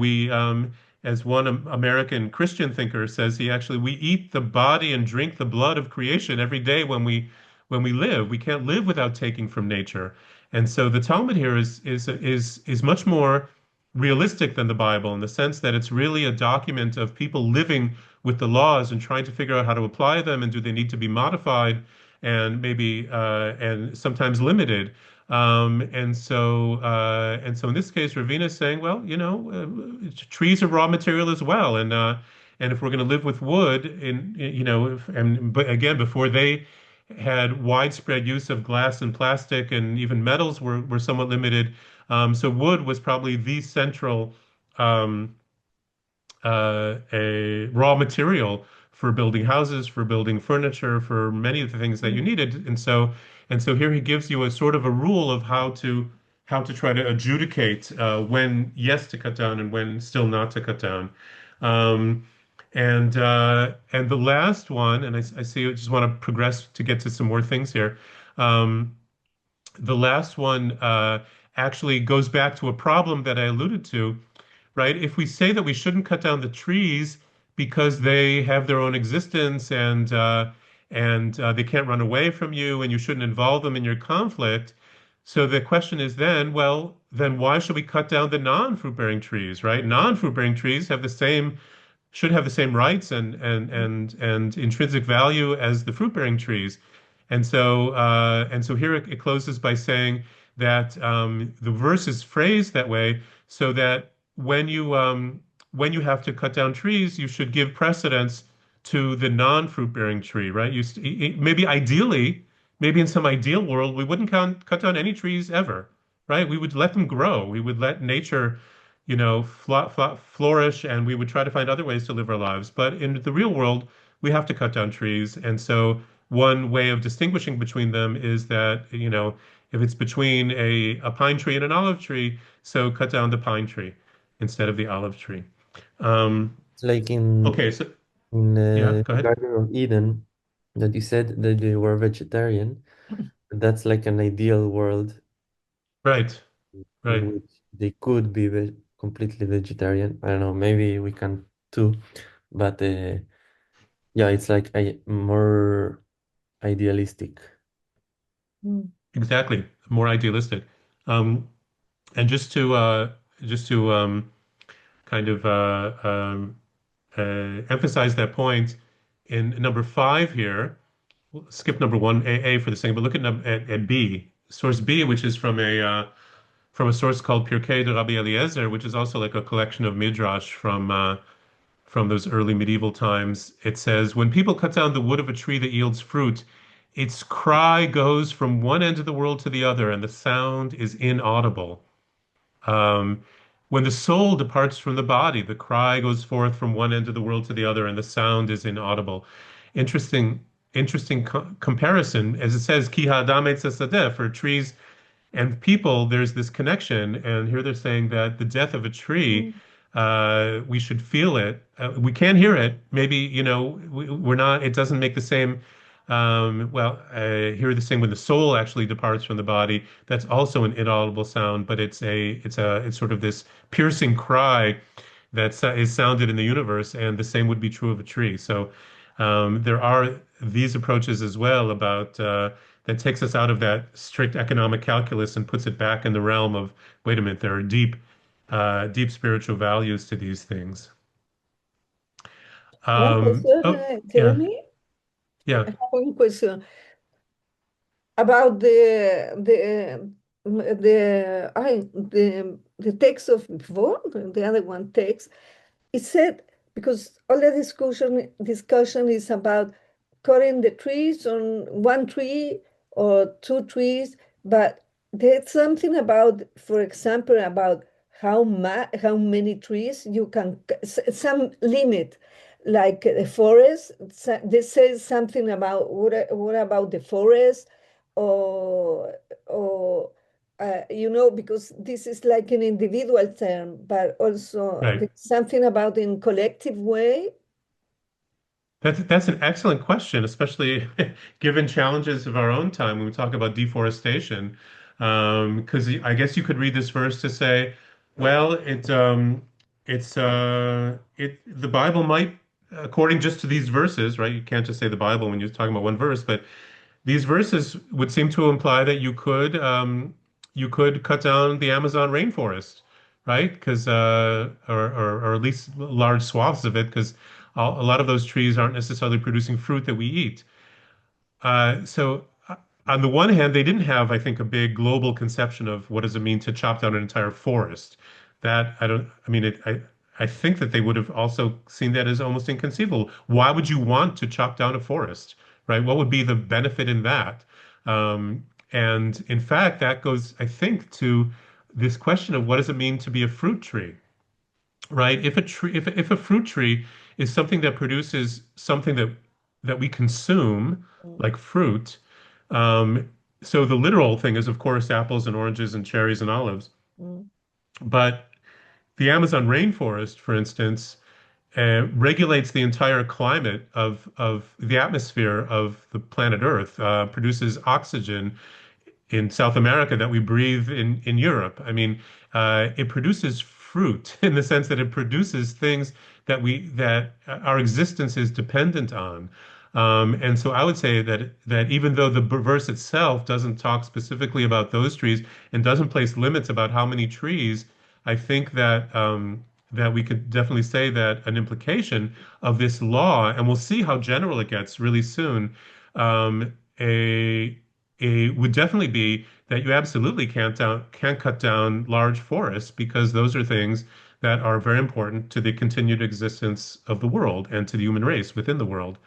as one American Christian thinker says, we eat the body and drink the blood of creation every day when we live. We can't live without taking from nature. And so the Talmud here is much more realistic than the Bible in the sense that it's really a document of people living with the laws and trying to figure out how to apply them, and do they need to be modified and maybe and sometimes limited. And so in this case, Ravina is saying, well, trees are raw material as well, and if we're going to live with wood, but again, before they had widespread use of glass and plastic, and even metals were somewhat limited. So wood was probably the central a raw material for building houses, for building furniture, for many of the things that you needed. And so here he gives you a sort of a rule of how to try to adjudicate when yes to cut down and when still not to cut down. And the last one, and I see I just want to progress to get to some more things here. The last one actually goes back to a problem that I alluded to, right? If we say that we shouldn't cut down the trees because they have their own existence and they can't run away from you and you shouldn't involve them in your conflict. So the question is then, well, then why should we cut down the non-fruit bearing trees, right? Non-fruit bearing trees have the same should have the same rights and intrinsic value as the fruit-bearing trees. And so here it closes by saying that the verse is phrased that way so that when you have to cut down trees, you should give precedence to the non-fruit-bearing tree, right? Maybe ideally, maybe in some ideal world, we wouldn't cut down any trees ever, right? We would let them grow. We would let nature flourish, and we would try to find other ways to live our lives. But in the real world, we have to cut down trees. And so one way of distinguishing between them is that, if it's between a pine tree and an olive tree, so cut down the pine tree instead of the olive tree. It's like in Okay, so yeah, the go ahead. Garden of Eden that you said that they were vegetarian. That's like an ideal world Right, in right. which they could be completely vegetarian. I don't know, maybe we can too, but yeah, it's like a more idealistic. Exactly. More idealistic. Um, and just to kind of emphasize that point in number 5 here. We'll skip number 1, A for the second, but look at B, source B, which is from a source called Pirkei de Rabbi Eliezer, which is also like a collection of midrash from those early medieval times. It says, when people cut down the wood of a tree that yields fruit, its cry goes from one end of the world to the other, and the sound is inaudible. Um, when the soul departs from the body, the cry goes forth from one end of the world to the other, and the sound is inaudible. Interesting, interesting comparison, as it says, "Ki ha'adam etz hasadeh," for trees and people, there's this connection. And here they're saying that the death of a tree, we should feel it. We can't hear it. Maybe, we're not, it doesn't make the same. Here the same when the soul actually departs from the body. That's also an inaudible sound, but it's sort of this piercing cry that is sounded in the universe, and the same would be true of a tree. So there are these approaches as well about that takes us out of that strict economic calculus and puts it back in the realm of, wait a minute, there are deep spiritual values to these things. One question, Oh, yeah, Jeremy. I yeah, have one question about the text of before, the other one text. It said, because all the discussion is about cutting the trees on one tree or two trees, but there's something about, for example, about how many trees you can, some limit, like the forest. This says something about what about the forest, or because this is like an individual term, but also right. there's something about in collective way. That's an excellent question, especially given challenges of our own time when we talk about deforestation. Because I guess you could read this verse to say, well, the Bible might, according just to these verses, right? You can't just say the Bible when you're talking about one verse, but these verses would seem to imply that you could cut down the Amazon rainforest, right? Because or at least large swaths of it, because a lot of those trees aren't necessarily producing fruit that we eat. So on the one hand, they didn't have, I think, a big global conception of what does it mean to chop down an entire forest. That I don't. I mean, I think that they would have also seen that as almost inconceivable. Why would you want to chop down a forest, right? What would be the benefit in that? And in fact, that goes, I think, to this question of what does it mean to be a fruit tree, right? If a fruit tree is something that produces something that we consume, like fruit, um, so the literal thing is, of course, apples and oranges and cherries and olives. Mm. But the Amazon rainforest, for instance, regulates the entire climate of the atmosphere of the planet Earth, produces oxygen in South America that we breathe in Europe. I mean, it produces fruit in the sense that it produces things that our existence is dependent on. And so I would say that even though the verse itself doesn't talk specifically about those trees and doesn't place limits about how many trees, I think that we could definitely say that an implication of this law, and we'll see how general it gets really soon, um, a would definitely be that you absolutely can't cut down large forests because those are things that are very important to the continued existence of the world and to the human race within the world.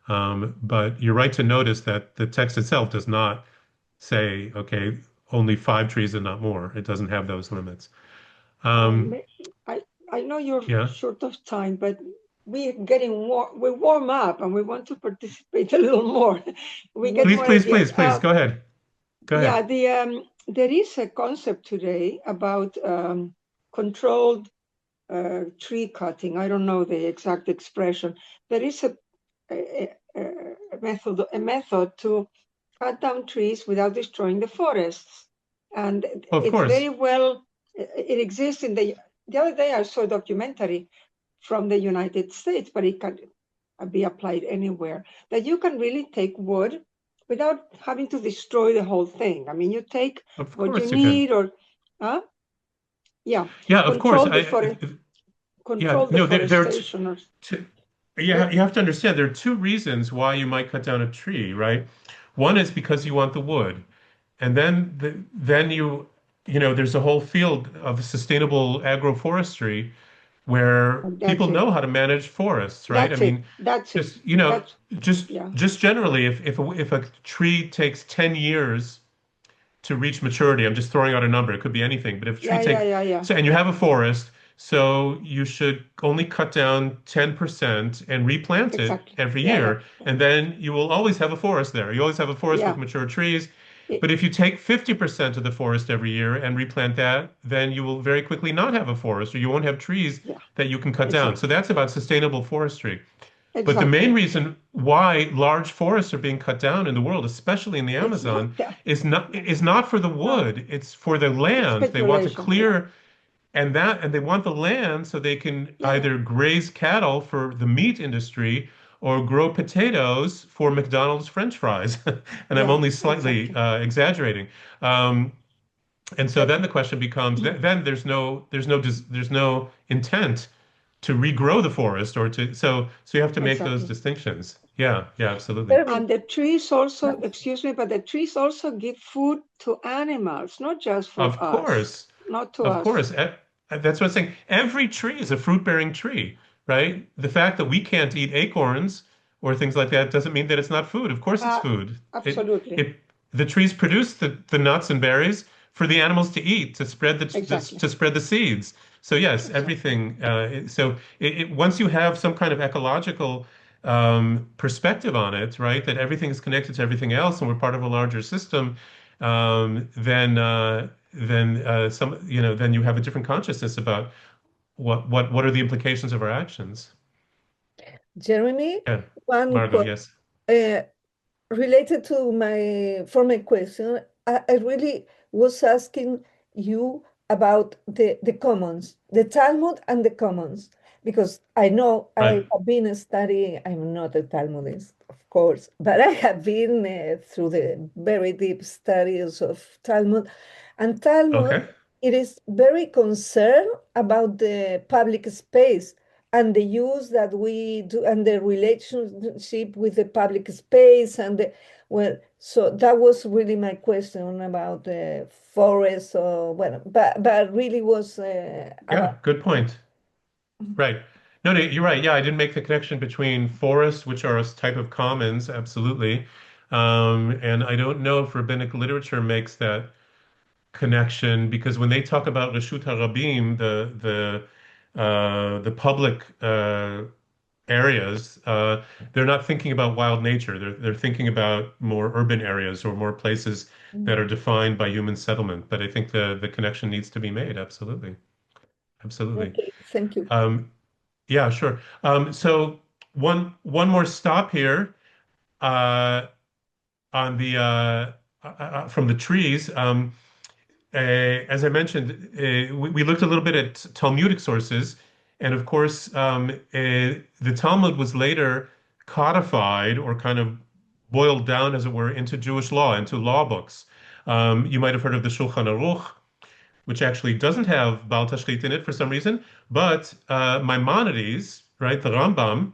But you're right to notice that the text itself does not say, okay, only 5 trees and not more. It doesn't have those limits. I I know you're Yeah. short of time, but we warm up and we want to participate a little more. We get Please, more please, ideas. please, please, go ahead. Go Yeah, ahead. there is a concept today about controlled tree cutting. I don't know the exact expression. There is a method to cut down trees without destroying the forests, and Of it's course. very well. It exists in the other day I saw a documentary from the United States, but it can be applied anywhere. That you can really take wood without having to destroy the whole thing. I mean, you take Of what you course you can. need, or yeah, Yeah, of course. control No, there are deforestation, or you have to understand there are 2 reasons why you might cut down a tree, right? One is because you want the wood, and then there's a whole field of sustainable agroforestry where that's people it. know how to manage forests, right? I That's it. mean, That's it. just you know, That's just yeah. just generally, if a tree takes 10 years to reach maturity. I'm just throwing out a number. It could be anything. But if a tree takes, Yeah. so, and you have a forest, so you should only cut down 10% and replant it Exactly. every Yeah. year. And then you will always have a forest there. You always have a forest Yeah. with mature trees. It- But if you take 50% of the forest every year and replant that, then you will very quickly not have a forest, or you won't have trees Yeah. that you can cut down. So Exactly. that's about sustainable forestry. But the Exactly. main reason why large forests are being cut down in the world, especially in the It's not Amazon, that. is not for the No, wood. It's for the it's land. They want to speculation. Yeah. clear and they want the land so they can Yeah. either graze cattle for the meat industry or grow potatoes for McDonald's French fries. And I'm Yeah. only slightly Exactly. exaggerating. Um, and so But then the question becomes, then there's no intent to regrow the forest or to so you have to make those exactly. distinctions. Yeah, absolutely. Very And the trees also, excuse me, but the trees also give food to animals, not just for Of us, course. not to Of us. course. That's what I'm saying. Every tree is a fruit-bearing tree, right? The fact that we can't eat acorns or things like that doesn't mean that it's not food. Of course it's food. It Absolutely. it the trees produce the nuts and berries for the animals to eat, Exactly. to spread the seeds. So yes, Exactly. everything. Once you have some kind of ecological perspective on it, right, that everything is connected to everything else, and we're part of a larger system, then you have a different consciousness about what are the implications of our actions. Jeremy, Yeah, one Margot, yes. uh, related to my former question, I really was asking you about the commons, the Talmud and the commons, because I know I Right. have been studying, I'm not a Talmudist, of course, but I have been through the very deep studies of Talmud. And Talmud, Okay. it is very concerned about the public space and the use that we do and the relationship with the public space so that was really my question about the forest or well but really was Yeah, about good point. Right. No, no, you're right. Yeah, I didn't make the connection between forests, which are a type of commons, absolutely. And I don't know if rabbinic literature makes that connection because when they talk about Reshut HaRabim, the public areas, they're not thinking about wild nature. They're thinking about more urban areas or more places that are defined by human settlement. But I think the connection needs to be made. Absolutely. Absolutely. okay, thank you. Yeah, sure. So one more stop here uh, on the from the trees. as I mentioned, we looked a little bit at Talmudic sources, and of course, the Talmud was later codified or kind of boiled down, as it were, into Jewish law, into law books. You might have heard of the Shulchan Aruch, which actually doesn't have Bal Tashchit in it for some reason, but Maimonides, right, the Rambam,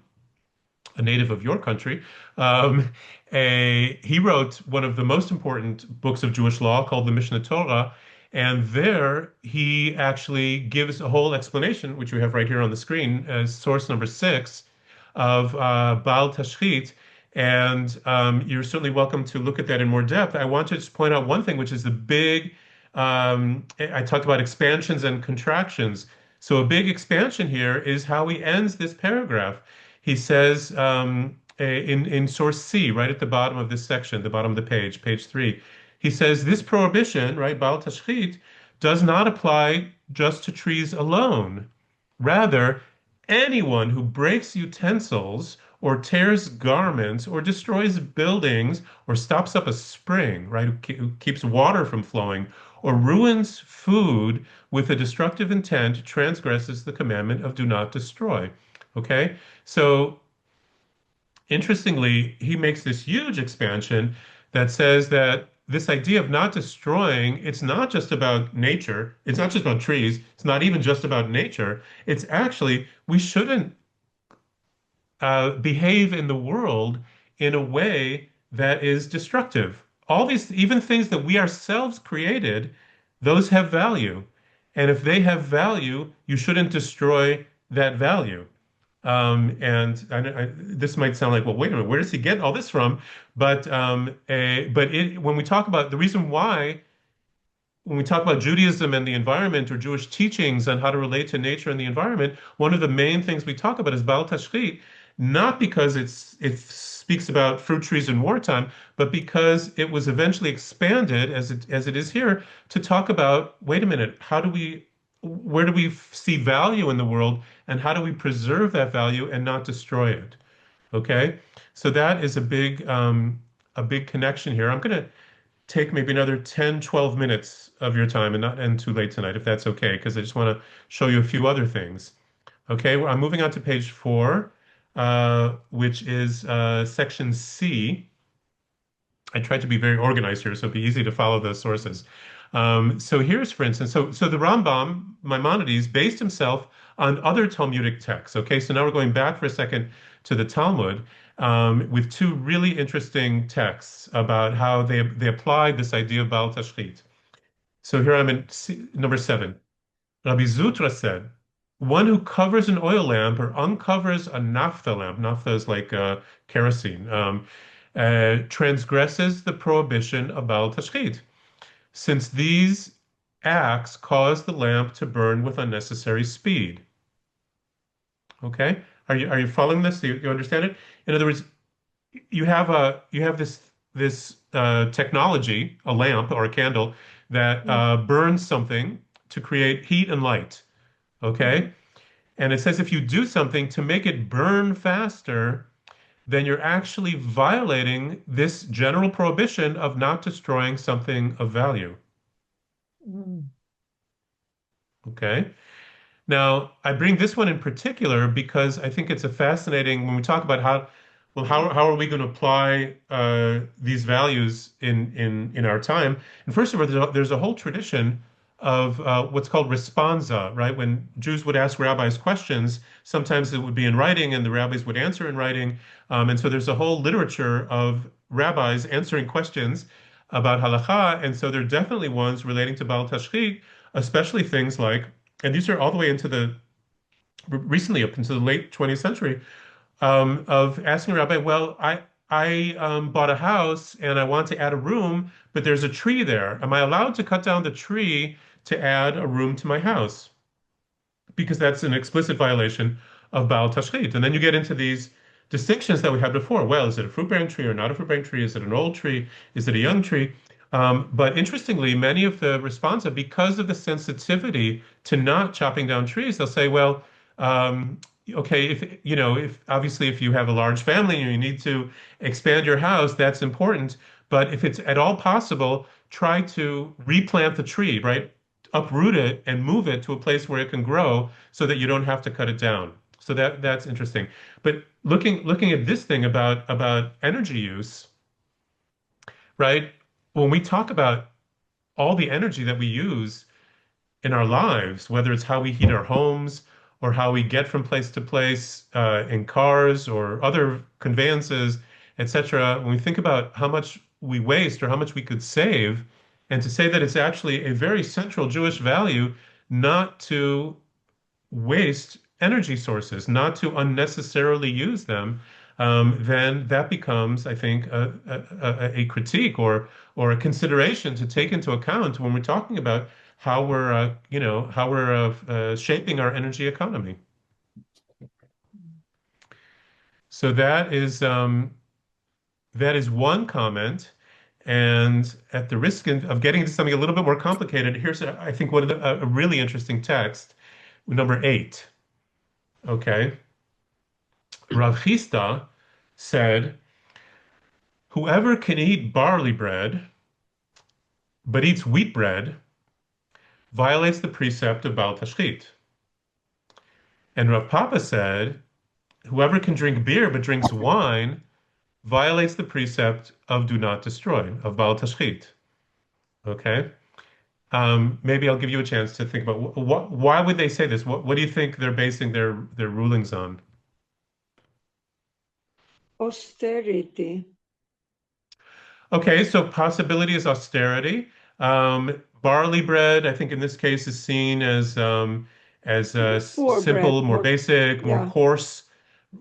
a native of your country, um, he wrote one of the most important books of Jewish law called the Mishnah Torah. And there he actually gives a whole explanation, which we have right here on the screen as source number 6 of Bal Tashchit. And you're certainly welcome to look at that in more depth. I want to just point out one thing, which is the big, I talked about expansions and contractions. So a big expansion here is how he ends this paragraph. He says in source C, right at the bottom of this section, the bottom of the page, page 3, he says this prohibition, right, Bal Tashchit, does not apply just to trees alone. Rather, anyone who breaks utensils or tears garments or destroys buildings or stops up a spring, right, who keeps water from flowing or ruins food with a destructive intent transgresses the commandment of do not destroy. Okay? So interestingly, he makes this huge expansion that says that this idea of not destroying, it's not just about nature, it's not just about trees, it's not even just about nature. It's actually, we shouldn't behave in the world in a way that is destructive. All these, even things that we ourselves created, those have value. And if they have value, you shouldn't destroy that value. This might sound like, well, wait a minute, where does he get all this from? But when we talk about the reason why, when we talk about Judaism and the environment or Jewish teachings on how to relate to nature and the environment, one of the main things we talk about is Bal Tashchit, not because it speaks about fruit trees in wartime, but because it was eventually expanded as it is here to talk about, wait a minute, where do we see value in the world and how do we preserve that value and not destroy it? Okay, so that is a big connection here. I'm going to take maybe another 10, 12 minutes of your time and not end too late tonight, if that's okay, because I just want to show you a few other things. Okay, well, I'm moving on to page 4, which is section C. I tried to be very organized here, so it'd be easy to follow those sources. So here's, for instance, so the Rambam, Maimonides, based himself on other Talmudic texts. Okay, so now we're going back for a second to the Talmud with two really interesting texts about how they applied this idea of Bal Tashchit. So here I'm in number 7. Rabbi Zutra said, one who covers an oil lamp or uncovers a naphtha lamp, naphtha is like kerosene, transgresses the prohibition of Bal Tashchit, since these acts cause the lamp to burn with unnecessary speed. Okay, are you following this? Do you understand it? In other words, you have this technology, a lamp or a candle that burns something to create heat and light. Okay, and it says if you do something to make it burn faster, then you're actually violating this general prohibition of not destroying something of value. Okay. Now, I bring this one in particular because I think it's a fascinating, when we talk about how are we going to apply these values in our time? And first of all, there's a whole tradition of what's called responsa, right? When Jews would ask rabbis questions, sometimes it would be in writing and the rabbis would answer in writing. And so there's a whole literature of rabbis answering questions about halakha. And so there are definitely ones relating to Bal Tashchit, especially things like, and these are all the way into recently up into the late 20th century, of asking a rabbi, well, I bought a house and I want to add a room, but there's a tree there. Am I allowed to cut down the tree to add a room to my house? Because that's an explicit violation of Bal Tashchit. And then you get into these distinctions that we had before. Well, is it a fruit-bearing tree or not a fruit-bearing tree? Is it an old tree? Is it a young tree? But interestingly, many of the responsa, because of the sensitivity to not chopping down trees, they'll say, well, okay, if obviously if you have a large family and you need to expand your house, that's important. But if it's at all possible try to replant the tree, right? Uproot it and move it to a place where it can grow so that you don't have to cut it down. So that's interesting. But looking at this thing about energy use, right? When we talk about all the energy that we use in our lives, whether it's how we heat our homes or how we get from place to place in cars or other conveyances, etc. When we think about how much we waste or how much we could save, and to say that it's actually a very central Jewish value not to waste energy sources, not to unnecessarily use them, then that becomes, I think, a critique or a consideration to take into account when we're talking about how we're, how we're shaping our energy economy. So that is one comment. And at the risk of getting into something a little bit more complicated, here's, I think, one of a really interesting text, number 8. Okay. Rav Chisda said, whoever can eat barley bread but eats wheat bread violates the precept of Bal Tashchit. And Rav Papa said, whoever can drink beer but drinks wine violates the precept of do not destroy, of Bal Tashchit. Okay? Maybe I'll give you a chance to think about why would they say this? What do you think they're basing their rulings on? Austerity. Okay, so possibility is austerity. Barley bread, I think in this case, is seen as Poor simple, bread, more basic, more yeah. coarse.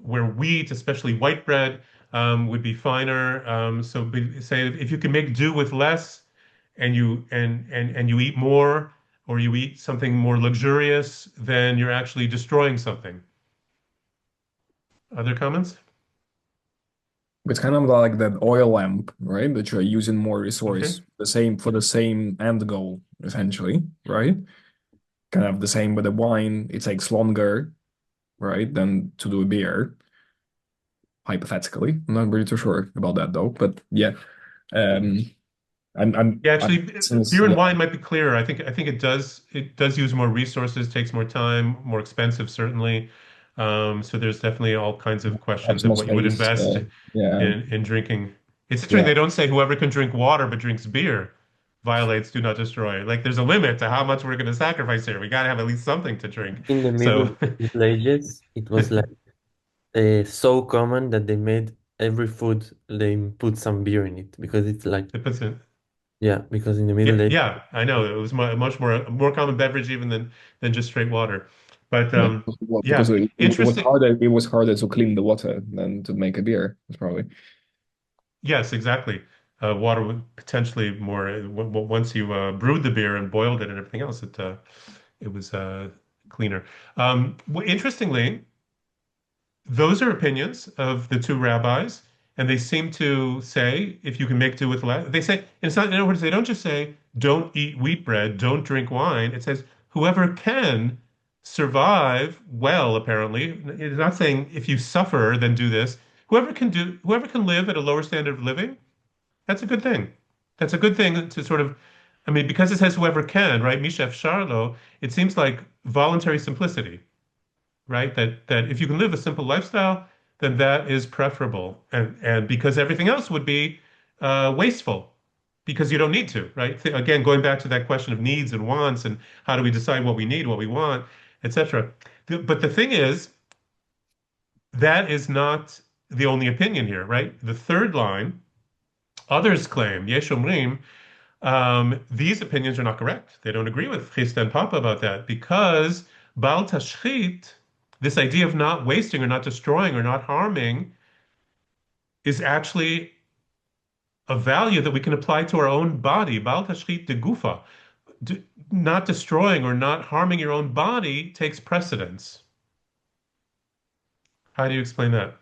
Where wheat, especially white bread, would be finer. Say if you can make do with less, and you eat more, or you eat something more luxurious, then you're actually destroying something. Other comments? It's kind of like that oil lamp, right? That you're using more resource, Okay. the same for the same end goal, essentially, right? Kind of the same with the wine. It takes longer, right, than to do a beer. Hypothetically, I'm not really too sure about that though. But yeah, um, Yeah, actually, since beer and yeah, wine might be clearer. I think it does use more resources, takes more time, more expensive, certainly. So there's definitely all kinds of questions perhaps of more what you would space. invest Yeah, in drinking. It's interesting yeah. they don't say whoever can drink water but drinks beer violates do not destroy. Like there's a limit to how much we're going to sacrifice here. We got to have at least something to drink. In the So Middle Ages, it was like so common that they made every food they put some beer in it because it's like it puts it. yeah, because in the Yeah, Middle Ages, yeah, I know it was much more common beverage even than just straight water. But Yeah, well, because yeah, it was interesting. harder. It was harder to clean the water than to make a beer. It's probably. Yes, exactly. Water would potentially more once you brewed the beer and boiled it and everything else, it was cleaner. Interestingly, those are opinions of the two rabbis, and they seem to say if you can make do with less, they say and it's not. In other words, they don't just say don't eat wheat bread, don't drink wine. It says whoever can survive well. Apparently, it's not saying if you suffer, then do this. Whoever can live at a lower standard of living, that's a good thing. That's a good thing to sort of, I mean, because it says whoever can, right? Mishef Sharlo, it seems like voluntary simplicity, right? That if you can live a simple lifestyle, then that is preferable. And because everything else would be wasteful because you don't need to, right? Again, going back to that question of needs and wants and how do we decide what we need, what we want, etc. But the thing is, that is not the only opinion here, right? The third line, others claim, Yesh Omrim, these opinions are not correct. They don't agree with Chisda and Papa about that because Bal Tashchit, this idea of not wasting or not destroying or not harming, is actually a value that we can apply to our own body. Bal Tashchit de Gufa. Not destroying or not harming your own body takes precedence. How do you explain that?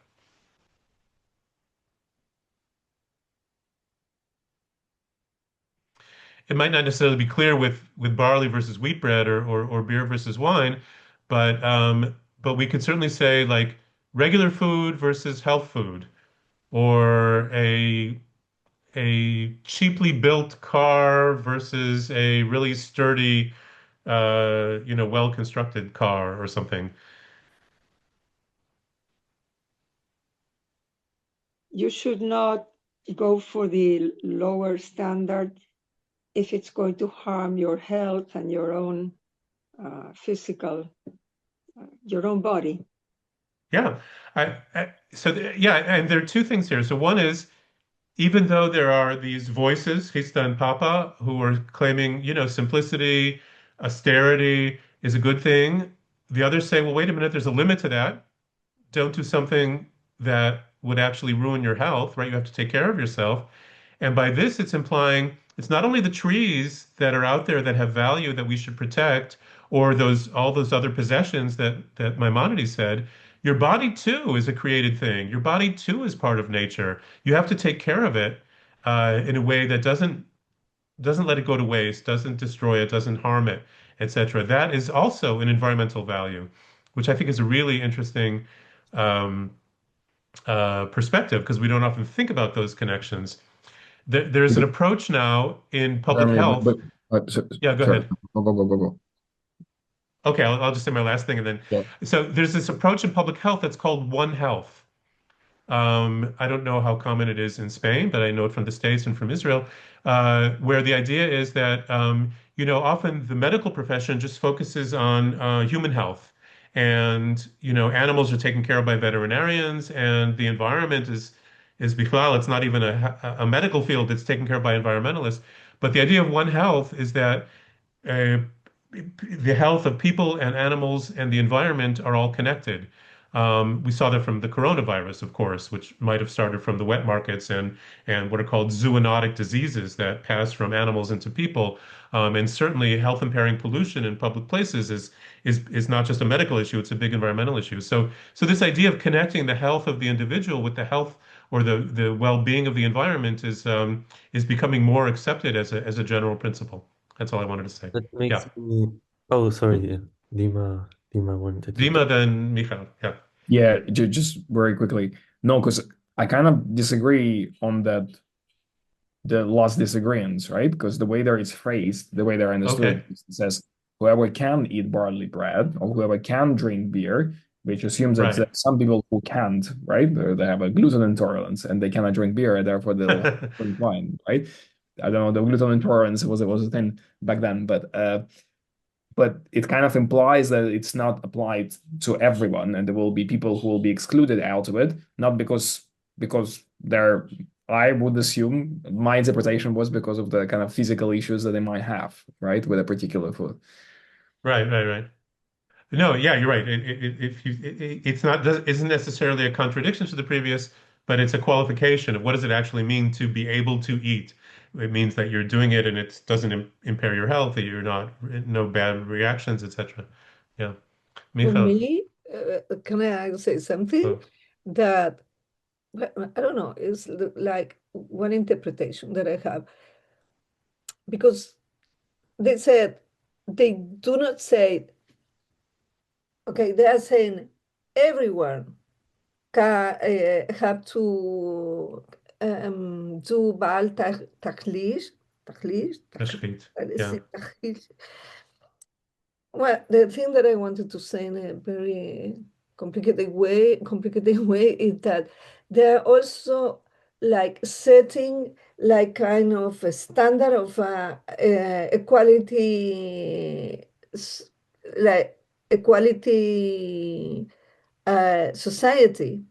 It might not necessarily be clear with barley versus wheat bread or beer versus wine, but we could certainly say like regular food versus health food, or a cheaply built car versus a really sturdy, well-constructed car or something. You should not go for the lower standard if it's going to harm your health and your own physical, your own body. Yeah. And there are two things here. So one is, even though there are these voices, Hista and Papa, who are claiming, simplicity, austerity is a good thing, the others say, well, wait a minute, there's a limit to that. Don't do something that would actually ruin your health, right? You have to take care of yourself. And by this, it's implying it's not only the trees that are out there that have value that we should protect, or all those other possessions that Maimonides said. Your body too is a created thing. Your body too is part of nature. You have to take care of it in a way that doesn't let it go to waste, doesn't destroy it, doesn't harm it, etc. That is also an environmental value, which I think is a really interesting um, perspective because we don't often think about those connections. There's an approach now in public health. Yeah, go sorry, ahead. go. Okay, I'll just say my last thing and then. Yeah. So there's this approach in public health that's called One Health. I don't know how common it is in Spain, but I know it from the States and from Israel, where the idea is that, often the medical profession just focuses on human health. And, animals are taken care of by veterinarians, and the environment is bichlal, it's not even a medical field, it's taken care of by environmentalists. But the idea of One Health is that uh, the health of people and animals and the environment are all connected. We saw that from the coronavirus, of course, which might have started from the wet markets and what are called zoonotic diseases that pass from animals into people. And certainly, health impairing pollution in public places is not just a medical issue; it's a big environmental issue. So this idea of connecting the health of the individual with the health or the well-being of the environment is becoming more accepted as a general principle. That's all I wanted to say. That makes Yeah. me. Oh, sorry. Yeah. Dima wanted to Dima, talk. then Michael. Yeah. Yeah, just very quickly. No, because I kind of disagree on that, the last disagreements, right? Because the way there it's phrased, the way they're understood, Okay. it says whoever can eat barley bread or whoever can drink beer, which assumes that there Right. are some people who can't, right? They have a gluten intolerance and they cannot drink beer, and therefore they'll drink wine, right? I don't know, the gluten intolerance was a thing back then, but it kind of implies that it's not applied to everyone, and there will be people who will be excluded out of it, not because they're, I would assume my interpretation was because of the kind of physical issues that they might have, right, with a particular food. Right. No, yeah, you're right. It's not isn't necessarily a contradiction to the previous, but it's a qualification of what does it actually mean to be able to eat. It means that you're doing it and it doesn't impair your health, that you're not no bad reactions, etc. Yeah. For Michal. me, can I say something Oh, that I don't know, it's like one interpretation that I have, because they said they do not say, okay, they are saying everyone can have to do Bal Tashchit, Tashchit. is Yeah. it Tashchit? Well, the thing that I wanted to say in a very complicated way is that they're also like setting like kind of a standard of equality, like equality society,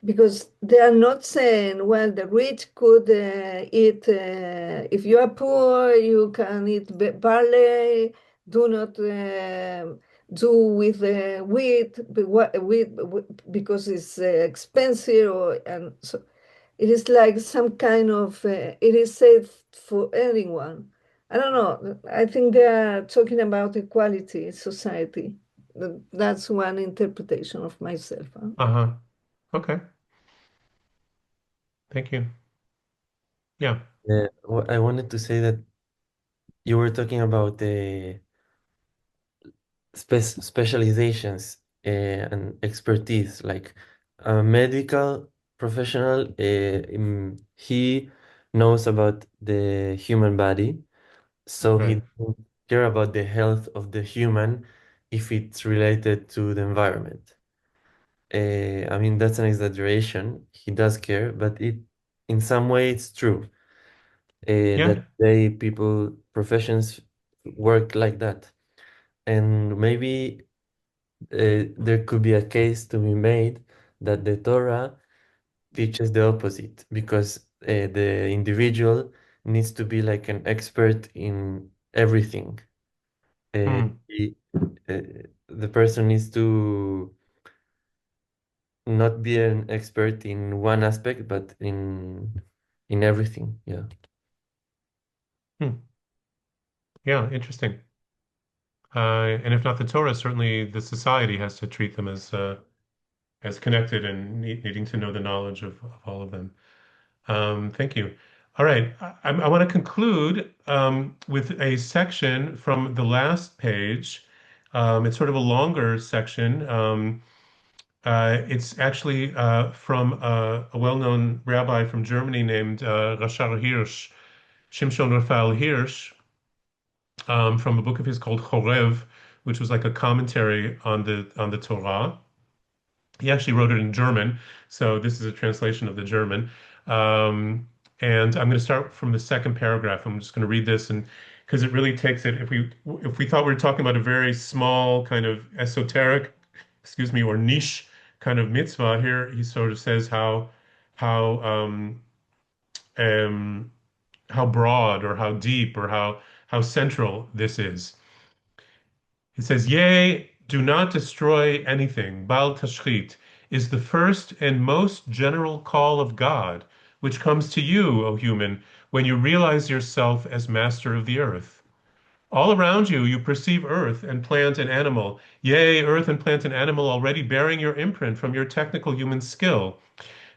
because they are not saying, well, the rich could eat, if you are poor, you can eat barley, do not do with wheat, because it's expensive, and so it is like some kind of, it is safe for anyone. I don't know. I think they are talking about equality in society. That's one interpretation of myself. Huh? Uh-huh. Okay. Thank you. Yeah. I wanted to say that you were talking about the specializations and expertise. Like a medical professional, he knows about the human body, so he Okay. doesn't care about the health of the human if it's related to the environment. I mean, that's an exaggeration. He does care, but in some way, it's true. Yeah. That professions work like that. And maybe there could be a case to be made that the Torah teaches the opposite, because the individual needs to be like an expert in everything. Hmm. Uh, the person needs to not be an expert in one aspect, but in everything. Yeah. Hmm. Yeah, interesting. And if not the Torah, certainly the society has to treat them as connected and needing to know the knowledge of all of them. Thank you. All right, I want to conclude with a section from the last page. It's sort of a longer section. It's actually from a well-known rabbi from Germany named Rashar Hirsch, Shimshon Raphael Hirsch, from a book of his called Chorev, which was like a commentary on the Torah. He actually wrote it in German, so this is a translation of the German. And I'm going to start from the second paragraph. I'm just going to read this, and because it really takes it. If we thought we were talking about a very small kind of esoteric, excuse me, or niche kind of mitzvah, here he sort of says how um, how broad or how deep or how central this is. It says, "Yea, do not destroy anything. Bal Tashchit is the first and most general call of God, which comes to you, O human, when you realize yourself as master of the earth. All around you, you perceive earth and plant and animal. Yea, earth and plant and animal already bearing your imprint from your technical human skill.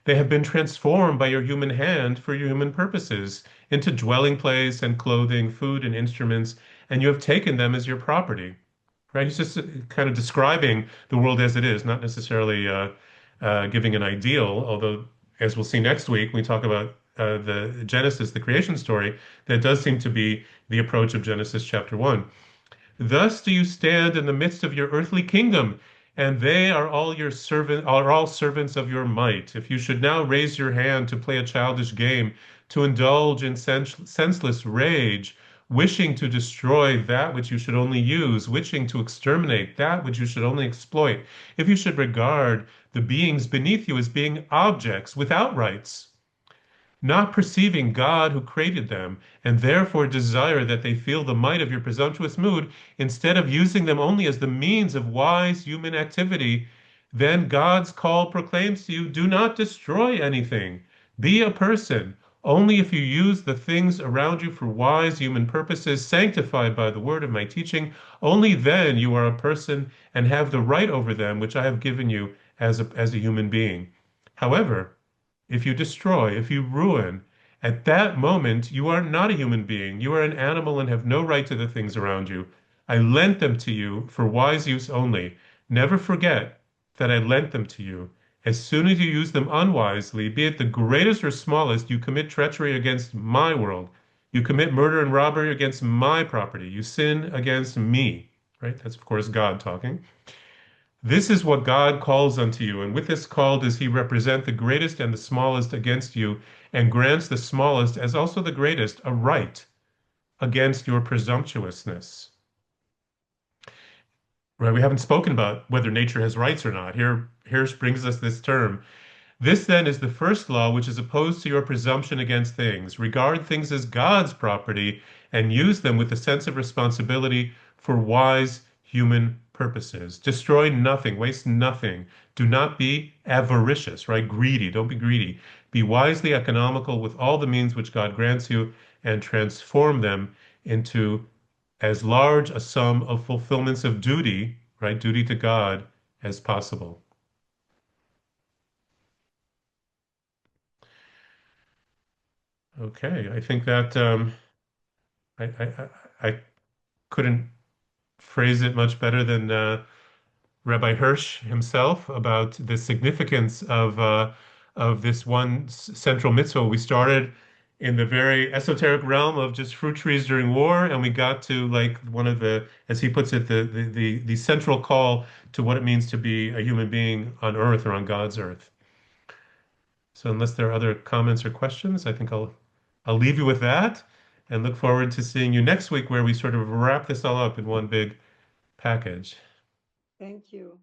They have been transformed by your human hand for your human purposes into dwelling place and clothing, food and instruments, and you have taken them as your property." Right? He's just kind of describing the world as it is, not necessarily giving an ideal. Although, as we'll see next week, when we talk about the Genesis, the creation story, that does seem to be the approach of Genesis chapter 1. Thus do you stand in the midst of your earthly kingdom, and they are all servants of your might. If you should now raise your hand to play a childish game, to indulge in senseless rage, wishing to destroy that which you should only use, wishing to exterminate that which you should only exploit, if you should regard the beings beneath you as being objects without rights, not perceiving God who created them, and therefore desire that they feel the might of your presumptuous mood, instead of using them only as the means of wise human activity, then God's call proclaims to you, do not destroy anything. Be a person. Only if you use the things around you for wise human purposes, sanctified by the word of my teaching, only then you are a person and have the right over them which I have given you as a human being. However, if you destroy, if you ruin, at that moment you are not a human being. You are an animal and have no right to the things around you. I lent them to you for wise use only. Never forget that I lent them to you. As soon as you use them unwisely, be it the greatest or smallest, you commit treachery against my world. You commit murder and robbery against my property. You sin against me. Right? That's, of course, God talking. This is what God calls unto you, and with this call does he represent the greatest and the smallest against you, and grants the smallest as also the greatest a right against your presumptuousness. Right? We haven't spoken about whether nature has rights or not. Here brings us this term. This then is the first law which is opposed to your presumption against things. Regard things as God's property and use them with a sense of responsibility for wise human purposes. Destroy nothing, waste nothing. Do not be avaricious, right? Greedy. Don't be greedy. Be wisely economical with all the means which God grants you and transform them into as large a sum of fulfillments of duty, right? Duty to God as possible. Okay, I think that I couldn't phrase it much better than Rabbi Hirsch himself about the significance of this one central mitzvah. We started in the very esoteric realm of just fruit trees during war, and we got to like one of the, as he puts it, the central call to what it means to be a human being on Earth or on God's Earth. So unless there are other comments or questions, I think I'll leave you with that and look forward to seeing you next week where we sort of wrap this all up in one big package. Thank you.